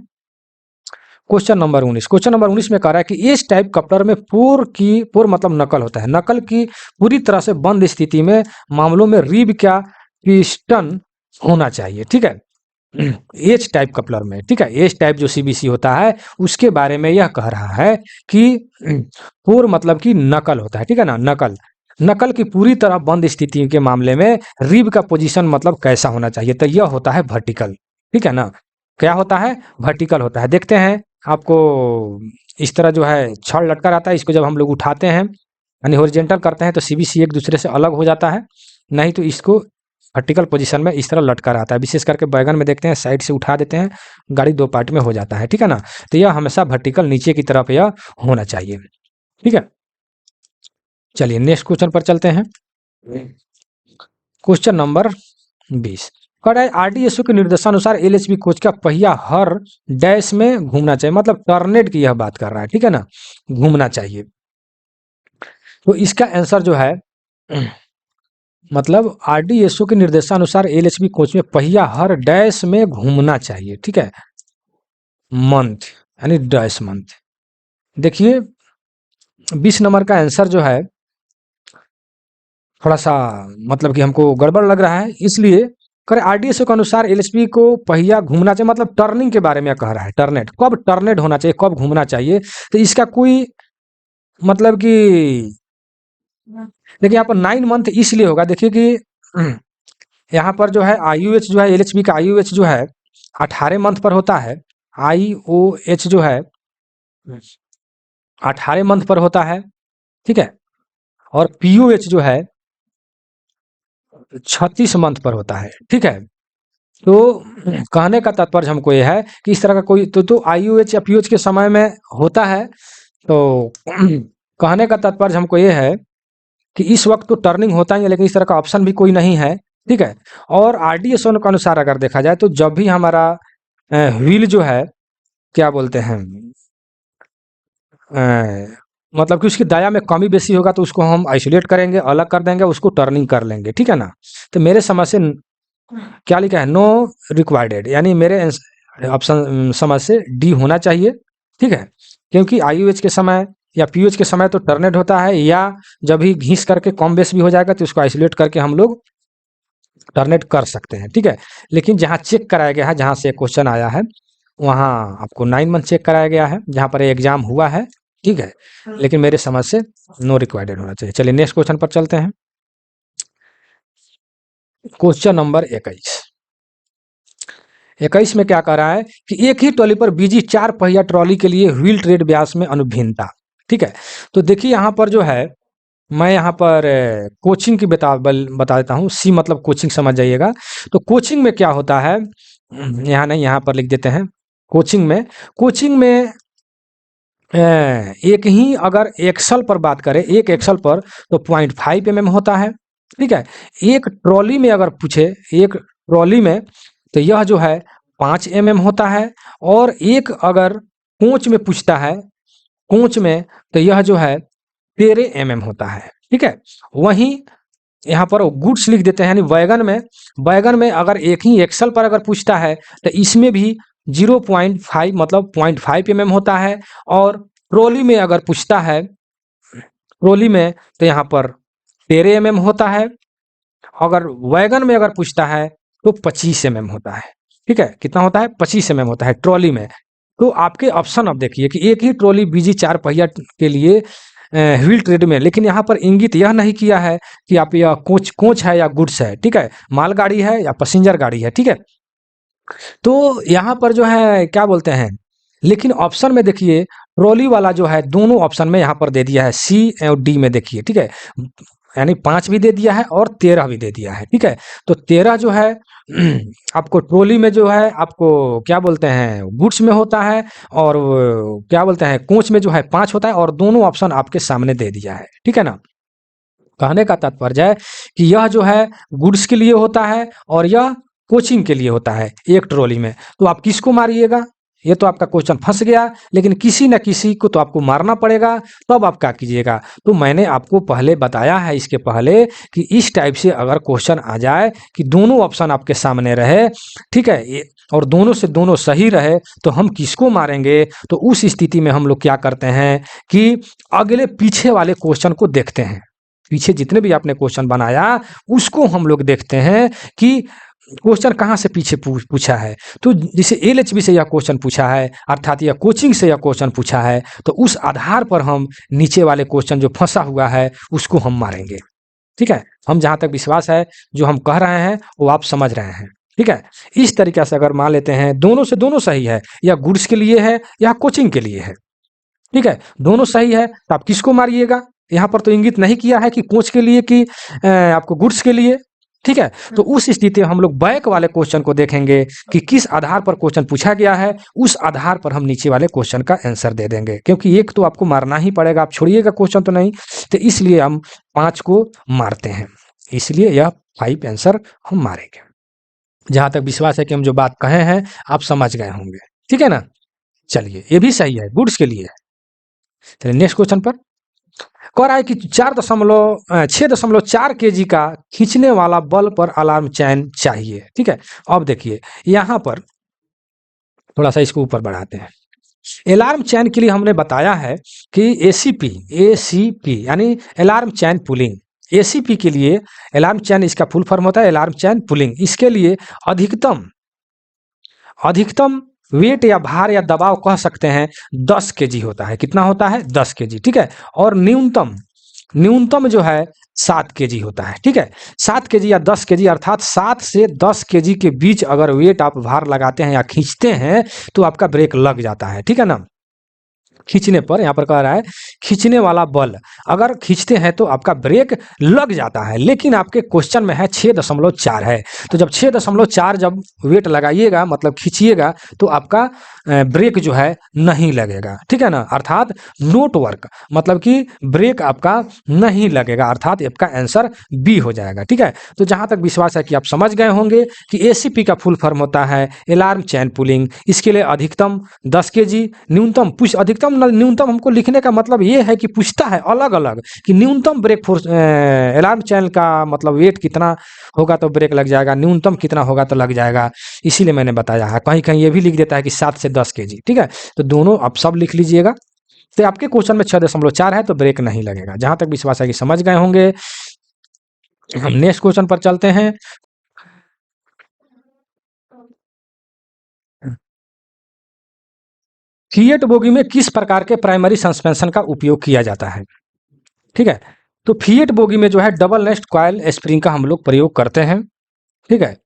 Question number 19। क्वेश्चन नंबर 19 में कह रहा है कि इस टाइप कपलर में पूर मतलब नकल होता है। नकल की पूरी तरह से बंद स्थिति में मामलों में रिब क्या पिस्टन होना चाहिए, ठीक है। एच टाइप कपलर में, ठीक है, एच टाइप जो सीबीसी होता है उसके बारे में यह कह रहा है कि पूर मतलब कि नकल होता है, ठीक है ना। नकल की पूरी तरह बंद स्थिति के मामले में रिब का पोजीशन मतलब कैसा होना चाहिए, तो यह होता है वर्टिकल, ठीक है ना। क्या होता है, वर्टिकल होता है। देखते हैं आपको, इस तरह जो है छड़ लटका रहता है, इसको जब हम लोग उठाते हैं यानी हॉरिजॉन्टल करते हैं तो सीबीसी एक दूसरे से अलग हो जाता है, नहीं तो इसको वर्टिकल पोजीशन में इस तरह लटका रहता है। विशेष करके बैगन में देखते हैं साइड से उठा देते हैं, गाड़ी दो पार्ट में हो जाता है, ठीक है ना। तो यह हमेशा वर्टिकल नीचे की तरफ यह होना चाहिए, ठीक है। चलिए नेक्स्ट क्वेश्चन पर चलते हैं। Question number 20। आरडीएसओ के निर्देशानुसार एलएचबी कोच का पहिया हर डैश में घूमना चाहिए, मतलब टर्नेट की यह बात कर रहा है, ठीक है ना, घूमना चाहिए। तो इसका आंसर जो है मतलब आरडीएसओ के निर्देशानुसार एलएचबी कोच में पहिया हर डैश में घूमना चाहिए, ठीक है, मंथ यानी डैश मंथ। देखिए 20 नंबर का आंसर जो है थोड़ा सा मतलब कि हमको गड़बड़ लग रहा है, इसलिए करे आरडीएसओ के अनुसार एलएचबी को पहिया घूमना चाहिए, मतलब टर्निंग के बारे में कह रहा है। टर्नेट कब टर्नेट होना चाहिए, कब घूमना चाहिए, तो इसका कोई मतलब कि देखिए यहाँ पर 9 मंथ इसलिए होगा, देखिए कि यहाँ पर जो है आईयूएच जो है एलएचबी का आईयूएच जो है 18 मंथ पर होता है। आईओएच जो है 18 मंथ पर होता है, ठीक है, और पीओएच जो है 36 मंथ पर होता है, ठीक है। तो कहने का तात्पर्य हमको यह है कि इस तरह का कोई तो आईयूएच या पीओएच के समय में होता है, तो कहने का तात्पर्य हमको यह है कि इस वक्त तो टर्निंग होता ही है, लेकिन इस तरह का ऑप्शन भी कोई नहीं है, ठीक है। और आरडीएसओ के अनुसार अगर देखा जाए तो जब भी हमारा व्हील जो है क्या बोलते हैं मतलब कि उसकी दाया में कमी बेसी होगा तो उसको हम आइसोलेट करेंगे, अलग कर देंगे, उसको टर्निंग कर लेंगे, ठीक है ना। तो मेरे समझ से क्या लिखा है, नो रिक्वायर्ड, यानी मेरे ऑप्शन समझ से डी होना चाहिए, ठीक है। क्योंकि आईयूएच के समय या पीयूएच के समय तो टर्नेट होता है, या जब भी घिस करके कम बेस भी हो जाएगा तो उसको आइसोलेट करके हम लोग टर्नेट कर सकते हैं, ठीक है। लेकिन जहाँ चेक कराया गया है, जहाँ से क्वेश्चन आया है वहाँ आपको 9 मंथ चेक कराया गया है, जहाँ पर एग्जाम हुआ है, ठीक है। लेकिन मेरे समझ से नो रिक्वायर्ड होना चाहिए। चलिए नेक्स्ट क्वेश्चन पर चलते हैं। क्वेश्चन नंबर 21 में क्या कह रहा है कि एक ही ट्रॉली पर बीजी 4 पहिया ट्रॉली के लिए व्हील ट्रेड व्यास में अनुभिन्नता, ठीक है। तो देखिए यहाँ पर जो है मैं यहाँ पर कोचिंग की बता देता हूँ, सी मतलब कोचिंग समझ जाइएगा। तो कोचिंग में क्या होता है, यहाँ नहीं, यहाँ पर लिख देते हैं। कोचिंग में एक ही अगर एक्सल पर बात करें, एक एक्सल पर तो 0.5 mm होता है, ठीक है। एक ट्रॉली में अगर पूछे, एक ट्रॉली में तो यह जो है 5 mm होता है, और एक अगर कोच में पूछता है, कोच में तो यह जो है 13 mm होता है, ठीक है। वहीं यहाँ पर गुड्स लिख देते हैं, यानी वैगन में अगर एक ही एक्सल पर अगर पूछता है तो इसमें भी 0.5 मतलब 0.5 mm होता है, और ट्रॉली में अगर पूछता है, ट्रॉली में तो यहाँ पर 13 mm होता है, अगर वैगन में अगर पूछता है तो 25 mm होता है, ठीक है। कितना होता है, 25 mm होता है ट्रॉली में। तो आपके ऑप्शन अब देखिए कि एक ही ट्रॉली बीजी 4 पहिया के लिए व्हील ट्रेड में, लेकिन यहाँ पर इंगित यह नहीं किया है कि आप यह कोच कोच है या गुड्स है, ठीक है, मालगाड़ी है या पैसेंजर गाड़ी है, ठीक है। तो यहाँ पर जो है क्या बोलते हैं, लेकिन ऑप्शन में देखिए ट्रॉली वाला जो है दोनों ऑप्शन में यहाँ पर दे दिया है, सी और डी में देखिए, ठीक है, यानी 5 भी दे दिया है और 13 भी दे दिया है, ठीक है। तो 13 जो है आपको ट्रॉली में जो है आपको क्या बोलते हैं गुड्स में होता है, और क्या बोलते हैं कोच में जो है 5 होता है, और दोनों ऑप्शन आपके सामने दे दिया है, ठीक है ना। कहने का तात्पर्य है कि यह जो है गुड्स के लिए होता है और यह कोचिंग के लिए होता है एक ट्रॉली में। तो आप किसको मारिएगा, ये तो आपका क्वेश्चन फंस गया, लेकिन किसी न किसी को तो आपको मारना पड़ेगा, तब आप क्या कीजिएगा। तो मैंने आपको पहले बताया है इसके पहले कि इस टाइप से अगर क्वेश्चन आ जाए कि दोनों ऑप्शन आपके सामने रहे, ठीक है, और दोनों से दोनों सही रहे, तो हम किसको मारेंगे। तो उस स्थिति में हम लोग क्या करते हैं कि अगले पीछे वाले क्वेश्चन को देखते हैं, पीछे जितने भी आपने क्वेश्चन बनाया उसको हम लोग देखते हैं कि क्वेश्चन कहाँ से पीछे पूछा है। तो जैसे एलएचबी से यह क्वेश्चन पूछा है, अर्थात यह कोचिंग से यह क्वेश्चन पूछा है, तो उस आधार पर हम नीचे वाले क्वेश्चन जो फंसा हुआ है उसको हम मारेंगे, ठीक है। हम जहाँ तक विश्वास है जो हम कह रहे हैं वो आप समझ रहे हैं, ठीक है। इस तरीके से अगर मान लेते हैं दोनों से दोनों सही है, या गुड्स के लिए है या कोचिंग के लिए है, ठीक है, दोनों सही है, तो आप किसको मारिएगा। यहाँ पर तो इंगित नहीं किया है कि कोच के लिए कि आपको गुड्स के लिए, ठीक है। तो उस स्थिति में हम लोग बैक वाले क्वेश्चन को देखेंगे कि किस आधार पर क्वेश्चन पूछा गया है, उस आधार पर हम नीचे वाले क्वेश्चन का आंसर दे देंगे, क्योंकि एक तो आपको मारना ही पड़ेगा, आप छोड़िएगा क्वेश्चन तो नहीं, तो इसलिए हम 5 को मारते हैं, इसलिए यह 5 आंसर हम मारेंगे। जहां तक विश्वास है कि हम जो बात कहे हैं आप समझ गए होंगे, ठीक है ना। चलिए ये भी सही है, गुड्स के लिए है। चलिए नेक्स्ट क्वेश्चन पर कह रहा है कि 6.4 केजी का खींचने वाला बल पर अलार्म चैन चाहिए, ठीक है। अब देखिए यहाँ पर थोड़ा सा इसको ऊपर बढ़ाते हैं। अलार्म चैन के लिए हमने बताया है कि एसीपी यानी अलार्म चैन पुलिंग, एसीपी के लिए अलार्म चैन इसका फुल फॉर्म होता है अलार्म चैन पुलिंग। इसके लिए अधिकतम वेट या भार या दबाव कह सकते हैं 10 केजी होता है। कितना होता है 10 केजी, ठीक है। और न्यूनतम जो है 7 केजी होता है, ठीक है। 7 केजी या 10 केजी, अर्थात 7 से 10 केजी के बीच अगर वेट आप भार लगाते हैं या खींचते हैं तो आपका ब्रेक लग जाता है, ठीक है ना। खींचने पर यहाँ पर कह रहा है खींचने वाला बल अगर खींचते हैं तो आपका ब्रेक लग जाता है, लेकिन आपके क्वेश्चन में है 6.4 है। तो जब 6.4 जब वेट लगाइएगा मतलब खींचिएगा तो आपका ब्रेक जो है नहीं लगेगा, ठीक है ना। अर्थात नोट वर्क, मतलब कि ब्रेक आपका नहीं लगेगा, अर्थात आपका आंसर बी हो जाएगा, ठीक है। तो जहां तक विश्वास है कि आप समझ गए होंगे कि एसीपी का फुल फॉर्म होता है अलार्म चैन पुलिंग। इसके लिए अधिकतम 10 केजी, न्यूनतम अधिकतम न्यूनतम हमको लिखने का मतलब ये है कि पूछता है अलग अलग कि न्यूनतम ब्रेक फोर्स अलार्म चैनल का मतलब वेट कितना होगा तो ब्रेक लग जाएगा, न्यूनतम कितना होगा तो लग जाएगा, इसीलिए मैंने बताया है। कहीं कहीं ये भी लिख देता है कि 7 से 10 केजी, ठीक है। तो दोनों आप सब लिख लीजिएगा। तो आपके क्वेश्चन में 6.4 है तो ब्रेक नहीं लगेगा। जहां तक विश्वास है कि समझ गए होंगे। हम नेक्स्ट क्वेश्चन पर चलते हैं। फिएट बोगी में किस प्रकार के प्राइमरी सस्पेंशन का उपयोग किया जाता है, ठीक है। तो फिएट बोगी में जो है डबल नेस्ट कॉइल स्प्रिंग का हम लोग प्रयोग करते हैं, ठीक है।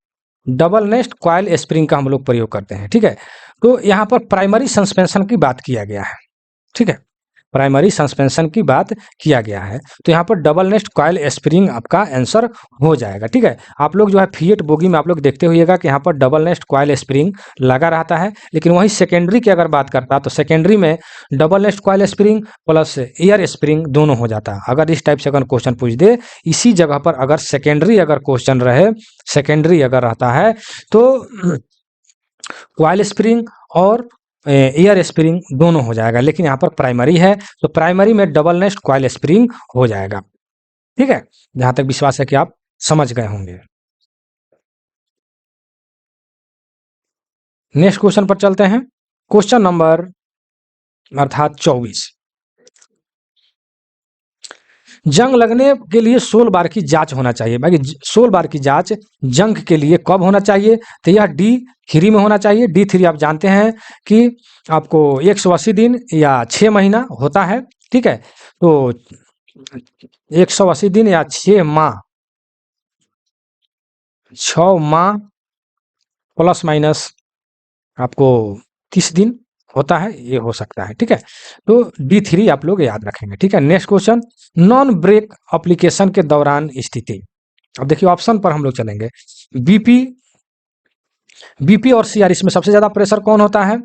डबल नेस्ट कॉइल स्प्रिंग का हम लोग प्रयोग करते हैं, ठीक है। तो यहाँ पर प्राइमरी सस्पेंशन की बात किया गया है, ठीक है। प्राइमरी सस्पेंशन की बात किया गया है तो यहाँ पर डबल नेस्ट कॉइल स्प्रिंग आपका आंसर हो जाएगा, ठीक है। आप लोग जो है फिएट बोगी में आप लोग देखते होइएगा कि यहाँ पर डबल नेस्ट कॉइल स्प्रिंग लगा रहता है, लेकिन वहीं सेकेंडरी की अगर बात करता तो सेकेंडरी में double nest coil spring plus air spring दोनों हो जाता है। अगर इस टाइप से अगर क्वेश्चन पूछ दे इसी जगह पर अगर सेकेंडरी अगर क्वेश्चन रहे, सेकेंडरी अगर रहता है तो कॉइल स्प्रिंग और एयर स्प्रिंग दोनों हो जाएगा, लेकिन यहाँ पर प्राइमरी है तो प्राइमरी में डबल नेस्ट कॉइल स्प्रिंग हो जाएगा, ठीक है। जहां तक विश्वास है कि आप समझ गए होंगे। नेक्स्ट क्वेश्चन पर चलते हैं। क्वेश्चन नंबर अर्थात 24। जंग लगने के लिए 16 बार की जांच होना चाहिए। भाई 16 बार की जांच जंग के लिए कब होना चाहिए, तो यह D3 में होना चाहिए। D3 आप जानते हैं कि आपको 180 दिन या 6 महीना होता है, ठीक है, तो 180 दिन या 6 माह, 6 माह प्लस माइनस आपको 30 दिन होता है, ये हो सकता है। ठीक है, तो D3 आप लोग याद रखेंगे। ठीक है, next question, non break application के दौरान स्थिति। अब देखिए ऑप्शन पर हम लोग चलेंगे। बीपी बीपी और सीआर, इसमें सबसे ज्यादा प्रेशर कौन होता है?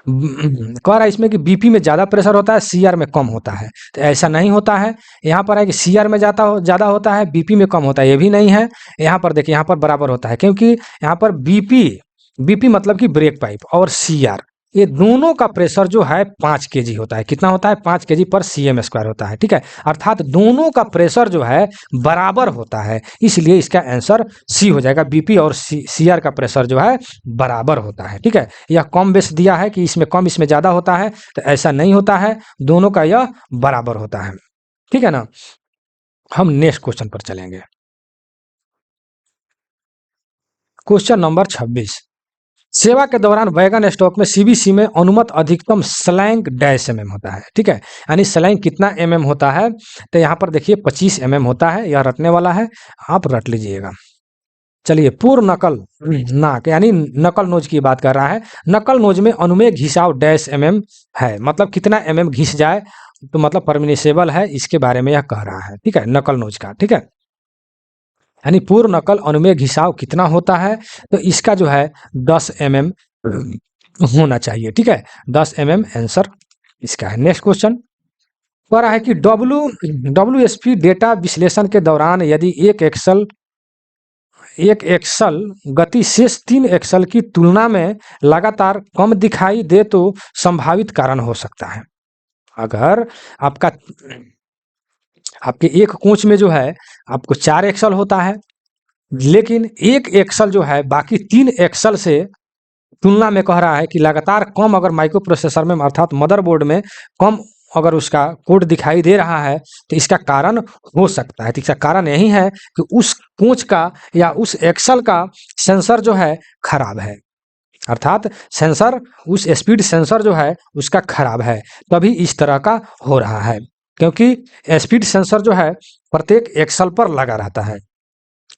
कह रहा है इसमें कि बीपी में ज्यादा प्रेशर होता है, सीआर में कम होता है। तो ऐसा नहीं होता है। यहाँ पर है कि सीआर में ज्यादा होता है, बीपी में कम होता है, ये भी नहीं है। यहाँ पर देखिए, यहाँ पर बराबर होता है, क्योंकि यहाँ पर बीपी बीपी मतलब कि ब्रेक पाइप, और सीआर, ये दोनों का प्रेशर जो है 5 केजी होता है। कितना होता है? 5 केजी पर सीएम स्क्वायर होता है। ठीक है, अर्थात दोनों का प्रेशर जो है बराबर होता है, इसलिए इसका आंसर सी हो जाएगा। बीपी और सीआर का प्रेशर जो है बराबर होता है। ठीक है, यह कम बेस दिया है कि इसमें कम इसमें ज्यादा होता है, तो ऐसा नहीं होता है, दोनों का यह बराबर होता है। ठीक है ना, हम नेक्स्ट क्वेश्चन पर चलेंगे। क्वेश्चन नंबर 26, सेवा के दौरान वैगन स्टॉक में सीबीसी में अनुमत अधिकतम स्लैंग डैश एमएम होता है। ठीक है, यानी स्लैंग कितना एमएम होता है? तो यहाँ पर देखिए 25 एमएम होता है, यह रटने वाला है, आप रट लीजिएगा। चलिए, पूर्ण नकल नाक, यानी नकल नोज की बात कर रहा है। नकल नोज में अनुमेय घिसाव डैश एमएम है, मतलब कितना एमएम घिस जाए तो मतलब परमिनिसेबल है, इसके बारे में यह कह रहा है। ठीक है, नकल नोज का। ठीक है, यानी पूर्ण नकल अनुमेय घिसाव कितना होता है? तो इसका जो है 10 एमएम होना चाहिए। ठीक है, 10 एमएम आंसर इसका है। नेक्स्ट क्वेश्चन कह रहा है कि डब्ल्यूएसपी डेटा विश्लेषण के दौरान यदि एक एक्सल गति शेष 3 एक्सल की तुलना में लगातार कम दिखाई दे तो संभावित कारण हो सकता है। अगर आपका आपके एक कोच में जो है आपको 4 एक्सल होता है, लेकिन एक एक्सल जो है बाकी 3 एक्सल से तुलना में कह रहा है कि लगातार कम अगर माइक्रो प्रोसेसर में अर्थात मदरबोर्ड में कम अगर उसका कोड दिखाई दे रहा है, तो इसका कारण हो सकता है। तो इसका कारण यही है कि उस कोच का या उस एक्सल का सेंसर जो है खराब है, अर्थात सेंसर, उस स्पीड सेंसर जो है उसका खराब है, तभी इस तरह का हो रहा है। क्योंकि स्पीड सेंसर जो है प्रत्येक एक्सल पर लगा रहता है।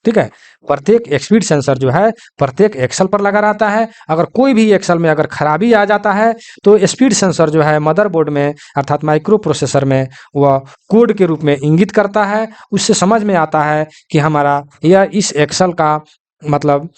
ठीक है, प्रत्येक स्पीड सेंसर जो है प्रत्येक एक्सल पर लगा रहता है। अगर कोई भी एक्सल में अगर खराबी आ जाता है, तो स्पीड सेंसर जो है मदरबोर्ड में अर्थात माइक्रो प्रोसेसर में वह कोड के रूप में इंगित करता है। उससे समझ में आता है कि हमारा यह इस एक्सल का मतलब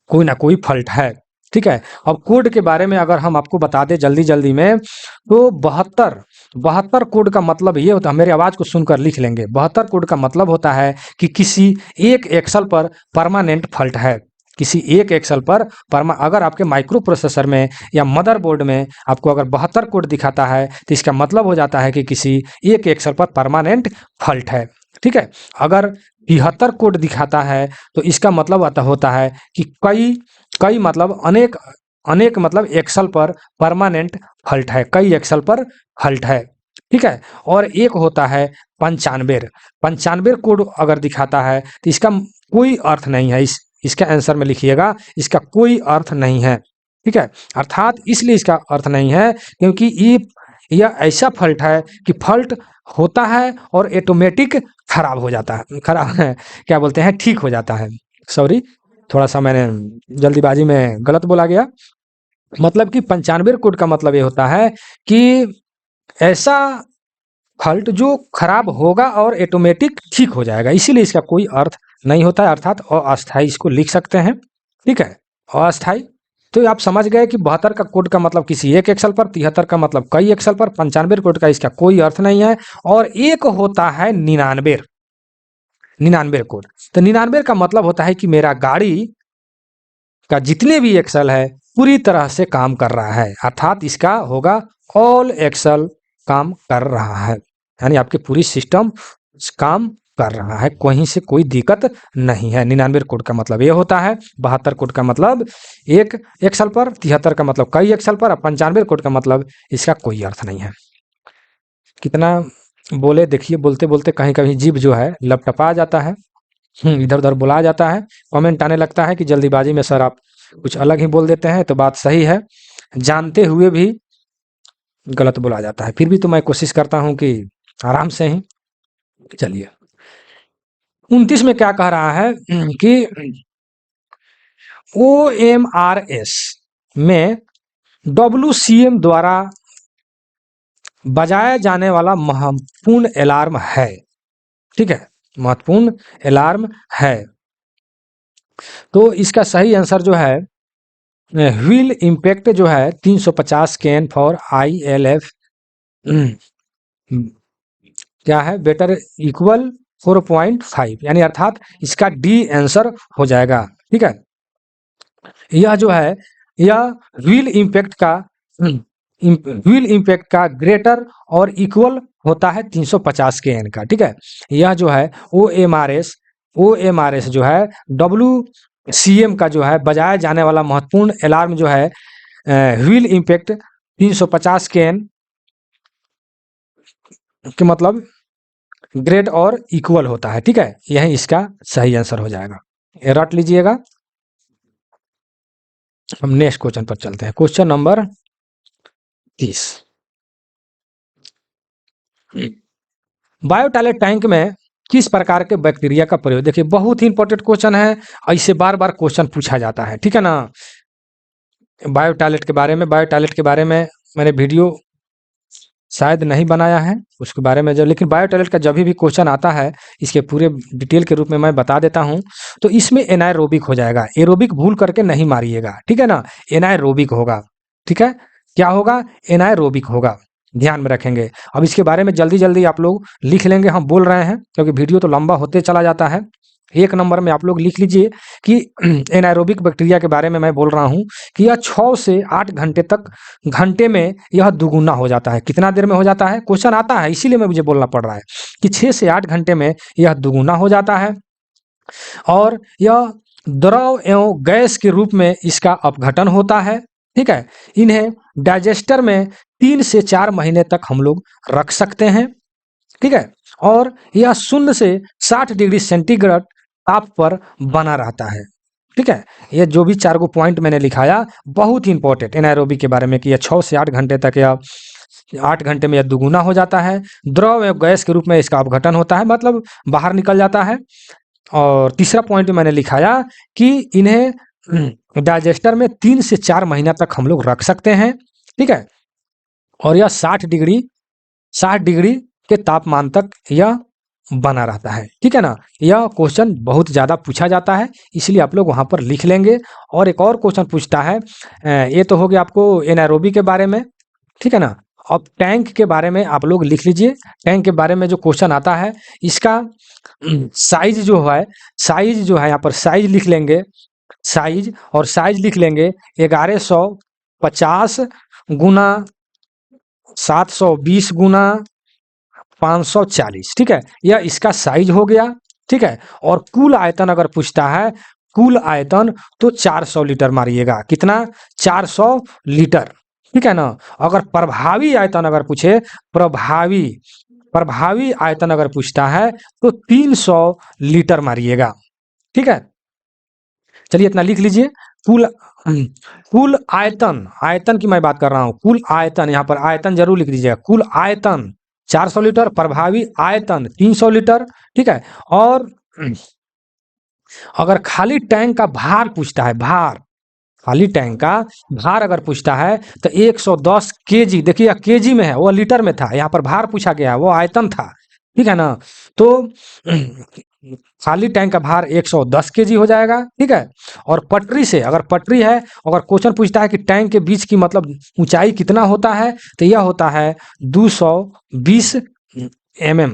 कोई ना कोई फॉल्ट है। ठीक है, अब कोड के बारे में अगर हम आपको बता दें जल्दी जल्दी में, तो 72 कोड का मतलब ये होता है, मेरी आवाज को सुनकर लिख लेंगे। 72 कोड का मतलब होता है कि किसी एक एक्सल पर परमानेंट फॉल्ट है। किसी एक एक्सल पर अगर आपके माइक्रो प्रोसेसर में या मदरबोर्ड में आपको अगर 72 कोड दिखाता है, तो इसका मतलब हो जाता है कि किसी एक एक्सल पर परमानेंट फॉल्ट है। ठीक है, अगर 73 कोड दिखाता है, तो इसका मतलब होता है कि कई कई मतलब अनेक अनेक मतलब एक्सल पर परमानेंट फॉल्ट है, कई एक्सल पर फॉल्ट है। ठीक है, और एक होता है 95 कोड अगर दिखाता है, तो इसका कोई अर्थ नहीं है। इसका आंसर में लिखिएगा, इसका कोई अर्थ नहीं है। ठीक है, अर्थात इसलिए इसका अर्थ नहीं है क्योंकि यह ऐसा फॉल्ट है कि फॉल्ट होता है और ऑटोमेटिक खराब हो जाता है, खराब है क्या बोलते हैं, ठीक हो जाता है। सॉरी, थोड़ा सा मैंने जल्दीबाजी में गलत बोला गया। मतलब कि 95 कोड का मतलब ये होता है कि ऐसा फॉल्ट जो खराब होगा और ऑटोमेटिक ठीक हो जाएगा, इसीलिए इसका कोई अर्थ नहीं होता है, अर्थात अस्थाई इसको लिख सकते हैं। ठीक है, अस्थाई। तो आप समझ गए कि 72 का कोड का मतलब किसी एक एक्सल पर, 73 का मतलब कई एक्सल पर, 95 कोड का इसका कोई अर्थ नहीं है। और एक होता है 99 कोड। तो 99 का मतलब होता है कि मेरा गाड़ी का जितने भी एक्सल है पूरी तरह से काम कर रहा है, अर्थात इसका होगा ऑल एक्सल काम कर रहा है, यानी आपके पूरी सिस्टम काम कर रहा है, कहीं से कोई दिक्कत नहीं है। 99 कोड का मतलब ये होता है। 72 कोड का मतलब एक एक्सल पर, 73 का मतलब कई एक्सल पर, 95 कोड का मतलब इसका कोई अर्थ नहीं है। कितना बोले, देखिए बोलते बोलते कहीं कहीं जीभ जो है लपटपा जाता है, इधर उधर बुला जाता है, कमेंट आने लगता है कि जल्दीबाजी में सर आप कुछ अलग ही बोल देते हैं। तो बात सही है, जानते हुए भी गलत बोला जाता है, फिर भी तो मैं कोशिश करता हूं कि आराम से ही। चलिए 29 में क्या कह रहा है कि OMRS में WCM द्वारा बजाया जाने वाला महत्वपूर्ण अलार्म है। ठीक है, महत्वपूर्ण अलार्म है। तो इसका सही आंसर जो है व्हील इम्पैक्ट जो है 350 केन फॉर ILF क्या है बेटर इक्वल 4.5, यानी अर्थात इसका डी आंसर हो जाएगा। ठीक है, यह जो है यह व्हील इम्पैक्ट का ग्रेटर और इक्वल होता है 350 के एन का। ठीक है, यह जो है OMRS जो है WCM का जो है बजाया जाने वाला महत्वपूर्ण अलार्म जो है व्हील इम्पैक्ट 350 के एन के मतलब ग्रेट और इक्वल होता है। ठीक है, यही इसका सही आंसर हो जाएगा, रट लीजिएगा। हम नेक्स्ट क्वेश्चन पर चलते हैं, क्वेश्चन नंबर 30। बायोटायलेट टैंक में किस प्रकार के बैक्टीरिया का प्रयोग, देखिए बहुत ही इंपॉर्टेंट क्वेश्चन है, ऐसे बार बार क्वेश्चन पूछा जाता है। ठीक है ना, बायोटायलेट के बारे में मैंने वीडियो शायद नहीं बनाया है उसके बारे में जो, लेकिन बायोटायलेट का जब भी क्वेश्चन आता है इसके पूरे डिटेल के रूप में मैं बता देता हूं। तो इसमें एनाएरोबिक हो जाएगा, एरोबिक भूल करके नहीं मारिएगा। ठीक है ना, एनाएरोबिक होगा। ठीक है, क्या होगा, एनाएरोबिक होगा, ध्यान में रखेंगे। अब इसके बारे में जल्दी जल्दी आप लोग लिख लेंगे, हम बोल रहे हैं क्योंकि वीडियो तो लंबा होते चला जाता है। एक नंबर में आप लोग लिख लीजिए कि एनाएरोबिक बैक्टीरिया के बारे में मैं बोल रहा हूं कि यह 6 से 8 घंटे तक, घंटे में यह दुगुना हो जाता है। कितना देर में हो जाता है, क्वेश्चन आता है इसीलिए मैं मुझे बोलना पड़ रहा है कि 6 से 8 घंटे में यह दुगुना हो जाता है। और यह द्रव एवं गैस के रूप में इसका अपघटन होता है। ठीक है, इन्हें डाइजेस्टर में 3 से 4 महीने तक हम लोग रख सकते हैं। ठीक है, और यह 0 से 60 डिग्री सेंटीग्रेड ताप पर बना रहता है। ठीक है, ये जो भी 4 गो पॉइंट मैंने लिखाया बहुत ही इंपॉर्टेंट एनाएरोबिक के बारे में कि यह 6 से 8 घंटे तक या 8 घंटे में यह दुगुना हो जाता है। द्रव एवं गैस के रूप में इसका अपघटन होता है, मतलब बाहर निकल जाता है। और तीसरा पॉइंट मैंने लिखाया कि इन्हें डाइजेस्टर में 3 से 4 महीना तक हम लोग रख सकते हैं। ठीक है, और यह 60 डिग्री के तापमान तक यह बना रहता है। ठीक है ना, यह क्वेश्चन बहुत ज़्यादा पूछा जाता है, इसलिए आप लोग वहाँ पर लिख लेंगे। और एक और क्वेश्चन पूछता है, ये तो हो गया आपको एनाएरोबिक के बारे में। ठीक है ना, अब टैंक के बारे में आप लोग लिख लीजिए। टैंक के बारे में जो क्वेश्चन आता है इसका साइज जो है यहाँ पर साइज लिख लेंगे, साइज लिख लेंगे 1150 गुना 720 गुना 540। ठीक है, यह इसका साइज हो गया। ठीक है, और कुल आयतन अगर पूछता है, कुल आयतन तो 400 लीटर मारिएगा। कितना, 400 लीटर। ठीक है ना, अगर प्रभावी आयतन अगर पूछे, प्रभावी आयतन अगर पूछता है तो 300 लीटर मारिएगा। ठीक है, चलिए इतना लिख लीजिए। कुल आयतन की मैं बात कर रहा हूं, कुल आयतन, यहां पर आयतन जरूर लिख दीजिएगा। कुल आयतन 400 लीटर, प्रभावी आयतन 300 लीटर। ठीक है, और अगर खाली टैंक का भार पूछता है, खाली टैंक का भार अगर पूछता है तो 110 केजी, देखिए केजी में है, वो लीटर में था, यहाँ पर भार पूछा गया, वो आयतन था। ठीक है ना, तो खाली टैंक का भार 110 केजी हो जाएगा। ठीक है, और पटरी से, अगर पटरी है, अगर क्वेश्चन पूछता है कि टैंक के बीच की मतलब ऊंचाई कितना होता है, तो यह होता है 220 mm।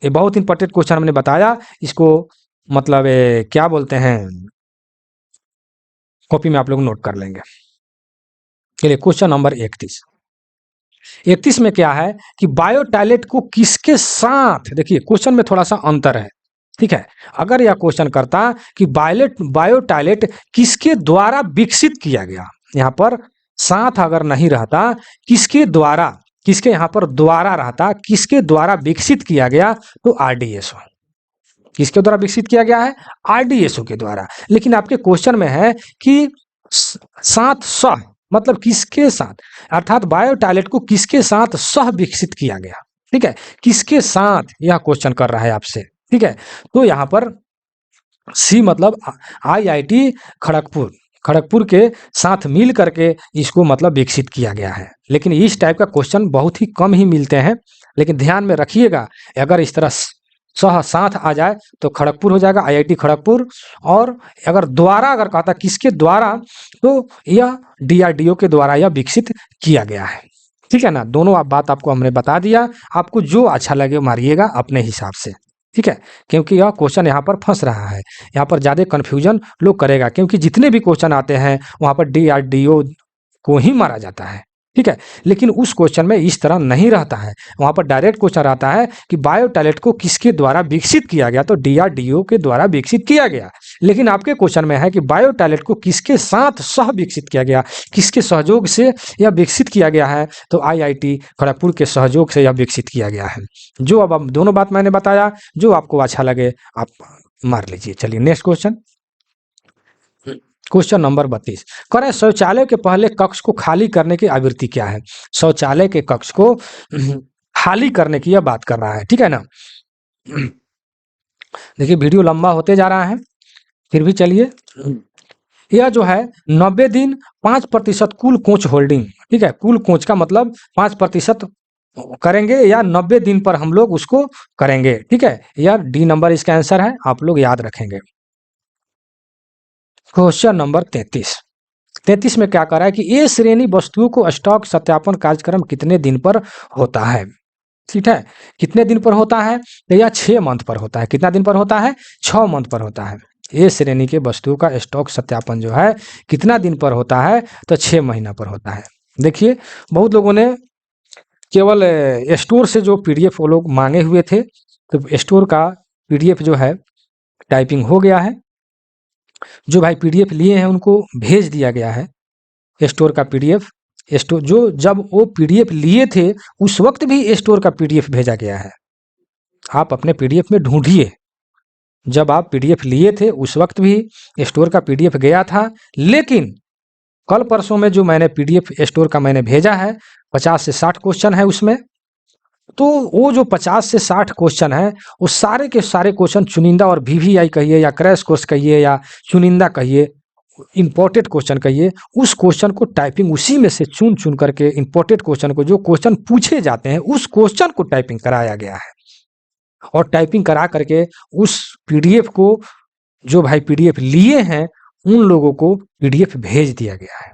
ये बहुत इंपॉर्टेंट क्वेश्चन हमने बताया, इसको मतलब क्या बोलते हैं, कॉपी में आप लोग नोट कर लेंगे। चलिए क्वेश्चन नंबर 31 में क्या है कि बायोटायलेट को किसके साथ, देखिए क्वेश्चन में थोड़ा सा अंतर है। ठीक है, अगर यह क्वेश्चन करता कि बायोटायलेट किसके द्वारा विकसित किया गया, यहाँ पर साथ अगर नहीं रहता, किसके यहाँ पर द्वारा रहता, किसके द्वारा विकसित किया गया, तो RDSO। किसके द्वारा विकसित किया गया है, RDSO के द्वारा। लेकिन आपके क्वेश्चन में है कि साथ सह, मतलब किसके साथ, अर्थात बायो टॉयलेट को किसके साथ सह विकसित किया गया। ठीक है, किसके साथ यह क्वेश्चन कर रहा है आपसे। ठीक है, तो यहाँ पर सी मतलब आईआईटी खड़गपुर, खड़गपुर के साथ मिल करके इसको मतलब विकसित किया गया है। लेकिन इस टाइप का क्वेश्चन बहुत ही कम ही मिलते हैं, लेकिन ध्यान में रखिएगा अगर इस तरह सह साथ आ जाए तो खड़गपुर हो जाएगा, आईआईटी खड़गपुर। और अगर द्वारा अगर कहता किसके द्वारा, तो यह डीआरडीओ के द्वारा यह विकसित किया गया है। ठीक है ना, दोनों बात आपको हमने बता दिया, आपको जो अच्छा लगे मारिएगा अपने हिसाब से। ठीक है, क्योंकि यह क्वेश्चन यहाँ पर फंस रहा है, यहाँ पर ज़्यादा कन्फ्यूजन लोग करेगा, क्योंकि जितने भी क्वेश्चन आते हैं वहाँ पर डीआरडीओ को ही मारा जाता है। ठीक है, लेकिन उस क्वेश्चन में इस तरह नहीं रहता है, वहाँ पर डायरेक्ट क्वेश्चन आता है कि बायो टॉयलेट को किसके द्वारा विकसित किया गया, तो डीआरडीओ के द्वारा विकसित किया गया। लेकिन आपके क्वेश्चन में है कि बायो टॉयलेट को किसके साथ सह विकसित किया गया, किसके सहयोग से यह विकसित किया गया है, तो आईआईटी खड़गपुर के सहयोग से यह विकसित किया गया है। जो अब दोनों बात मैंने बताया, जो आपको अच्छा लगे आप मार लीजिए। चलिए नेक्स्ट क्वेश्चन, क्वेश्चन नंबर 32, करें शौचालय के पहले कक्ष को खाली करने की आवृत्ति क्या है। शौचालय के कक्ष को खाली करने की यह बात कर रहा है। ठीक है ना, देखिए वीडियो लंबा होते जा रहा है, फिर भी चलिए, यह जो है 90 दिन 5% कुल कोच होल्डिंग। ठीक है, कुल कोच का मतलब 5% करेंगे या 90 दिन पर हम लोग उसको करेंगे। ठीक है, यार डी नंबर इसका आंसर है, आप लोग याद रखेंगे। क्वेश्चन नंबर 33 में क्या कर रहा है कि ए श्रेणी वस्तुओं को स्टॉक सत्यापन कार्यक्रम कितने दिन पर होता है। ठीक है, कितने दिन पर होता है, तो यह 6 मंथ पर होता है। कितना दिन पर होता है, 6 मंथ पर होता है। ए श्रेणी के वस्तुओं का स्टॉक सत्यापन जो है कितना दिन पर होता है, तो 6 महीना पर होता है। देखिए बहुत लोगों ने केवल स्टोर से जो पीडीएफ वो लोग मांगे हुए थे, तो स्टोर का पीडीएफ जो है टाइपिंग हो गया है। जो भाई पीडीएफ लिए हैं उनको भेज दिया गया है स्टोर का पीडीएफ। स्टोर जो जब वो पीडीएफ लिए थे उस वक्त भी स्टोर का पीडीएफ भेजा गया है। आप अपने पीडीएफ में ढूंढिए, जब आप पीडीएफ लिए थे उस वक्त भी स्टोर का पीडीएफ गया था। लेकिन कल परसों में जो मैंने पीडीएफ स्टोर का मैंने भेजा है 50 से 60 क्वेश्चन है उसमें, तो वो जो 50 से 60 क्वेश्चन है वो सारे के सारे क्वेश्चन चुनिंदा और वीवीआई कहिए या क्रैश कोर्स कहिए या चुनिंदा कहिए, इंपॉर्टेंट क्वेश्चन कहिए, उस क्वेश्चन को टाइपिंग उसी में से चुन चुन करके इंपॉर्टेंट क्वेश्चन को, जो क्वेश्चन पूछे जाते हैं उस क्वेश्चन को टाइपिंग कराया गया है। और टाइपिंग करा करके उस पीडीएफ को जो भाई पीडीएफ लिए हैं उन लोगों को पीडीएफ भेज दिया गया है।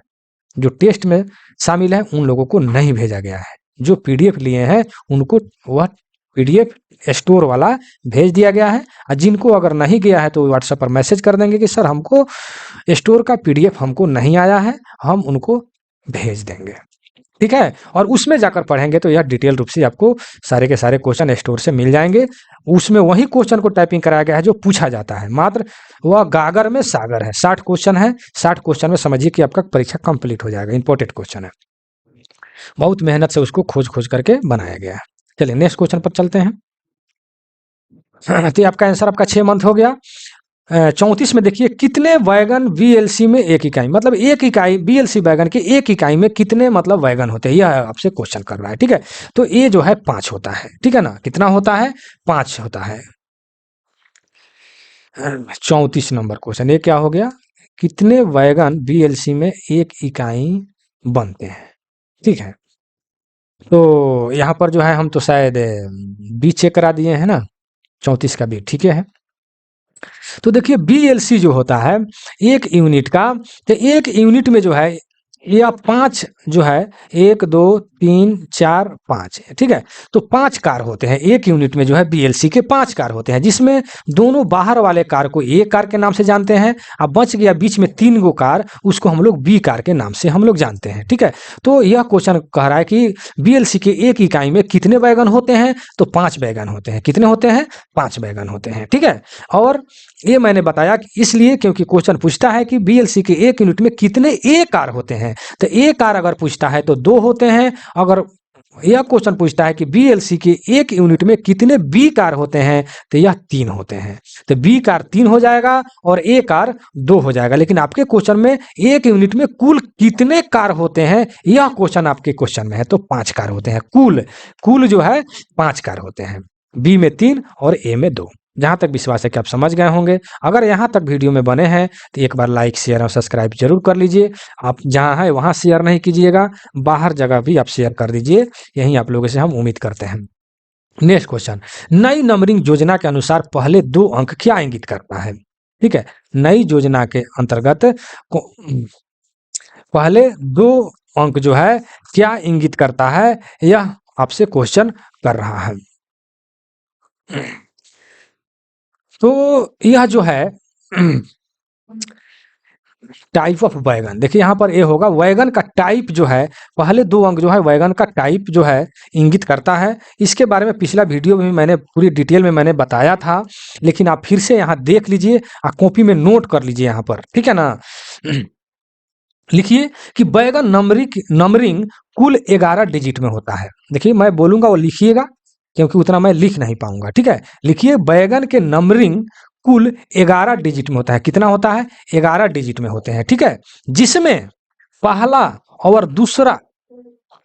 जो टेस्ट में शामिल है उन लोगों को नहीं भेजा गया है। जो पीडीएफ लिए हैं उनको वह पीडीएफ स्टोर वाला भेज दिया गया है। और जिनको अगर नहीं गया है तो व्हाट्सएप पर मैसेज कर देंगे कि सर हमको स्टोर का पीडीएफ हमको नहीं आया है, हम उनको भेज देंगे। ठीक है, और उसमें जाकर पढ़ेंगे तो यह डिटेल रूप से आपको सारे के सारे क्वेश्चन स्टोर से मिल जाएंगे। उसमें वही क्वेश्चन को टाइपिंग कराया गया है जो पूछा जाता है। मात्र वह गागर में सागर है, 60 क्वेश्चन है, 60 क्वेश्चन में समझिए कि आपका परीक्षा कंप्लीट हो जाएगा। इंपॉर्टेंट क्वेश्चन है, बहुत मेहनत से उसको खोज खोज करके बनाया गया है। चलिए नेक्स्ट क्वेश्चन पर चलते हैं। तो आपका आंसर आपका 6 मंथ हो गया। 34 में देखिए कितने वैगन बीएलसी में 1 इकाई, मतलब 1 इकाई बीएलसी वैगन के 1 इकाई में कितने मतलब वैगन होते हैं, यह आपसे क्वेश्चन कर रहा है। ठीक है, तो ये जो है 5 होता है। ठीक है ना, कितना होता है, 5 होता है। 34 नंबर क्वेश्चन ये क्या हो गया, कितने वैगन बीएलसी में 1 इकाई बनते हैं। ठीक है, तो यहाँ पर जो है हम तो शायद बी चेक करा दिए हैं ना, 34 का बी ठीक है। तो देखिए बीएलसी जो होता है 1 यूनिट का, तो 1 यूनिट में जो है या 5 जो है 1 2 3 4 5, ठीक है, तो 5 कार होते हैं 1 यूनिट में जो है बीएलसी के 5 कार होते हैं, जिसमें दोनों बाहर वाले कार को ए कार के नाम से जानते हैं, अब बच गया बीच में 3 गो कार, उसको हम लोग बी कार के नाम से हम लोग जानते हैं। ठीक है, तो यह क्वेश्चन कह रहा है कि बीएलसी के 1 इकाई में कितने वैगन होते हैं, तो 5 वैगन होते हैं। कितने होते हैं, 5 वैगन होते हैं। ठीक है, और ये मैंने बताया कि इसलिए क्योंकि क्वेश्चन पूछता है कि बीएलसी के 1 यूनिट में कितने ए कार होते हैं, तो ए कार अगर पूछता है तो 2 होते हैं, अगर यह क्वेश्चन पूछता है कि बीएलसी के एक यूनिट में कितने बी कार होते हैं, तो यह 3 होते हैं। तो बी कार 3 हो जाएगा और ए कार 2 हो जाएगा। लेकिन आपके क्वेश्चन में एक यूनिट में कुल कितने कार होते हैं, यह क्वेश्चन आपके क्वेश्चन में है, तो 5 कार होते हैं। कुल जो है 5 कार होते हैं, बी में 3 और ए में 2। जहां तक विश्वास है कि आप समझ गए होंगे। अगर यहाँ तक वीडियो में बने हैं तो एक बार लाइक शेयर और सब्सक्राइब जरूर कर लीजिए। आप जहाँ है वहाँ शेयर नहीं कीजिएगा, बाहर जगह भी आप शेयर कर दीजिए, यही आप लोगों से हम उम्मीद करते हैं। नेक्स्ट क्वेश्चन, नई नंबरिंग योजना के अनुसार पहले 2 अंक क्या इंगित करता है? ठीक है, नई योजना के अंतर्गत पहले 2 अंक जो है क्या इंगित करता है, यह आपसे क्वेश्चन कर रहा है। तो यह जो है टाइप ऑफ वैगन, देखिए यहाँ पर ए होगा वैगन का टाइप जो है, पहले 2 अंक जो है वैगन का टाइप जो है इंगित करता है। इसके बारे में पिछला वीडियो में मैंने पूरी डिटेल में मैंने बताया था, लेकिन आप फिर से यहाँ देख लीजिए और कॉपी में नोट कर लीजिए यहाँ पर, ठीक है ना। लिखिए कि वैगन नंबरिंग कुल 11 डिजिट में होता है। देखिए मैं बोलूंगा वो लिखिएगा, क्योंकि उतना मैं लिख नहीं पाऊंगा, ठीक है। लिखिए वैगन के नंबरिंग कुल 11 डिजिट में होता है। कितना होता है? 11 डिजिट में होते हैं, ठीक है। जिसमें पहला और दूसरा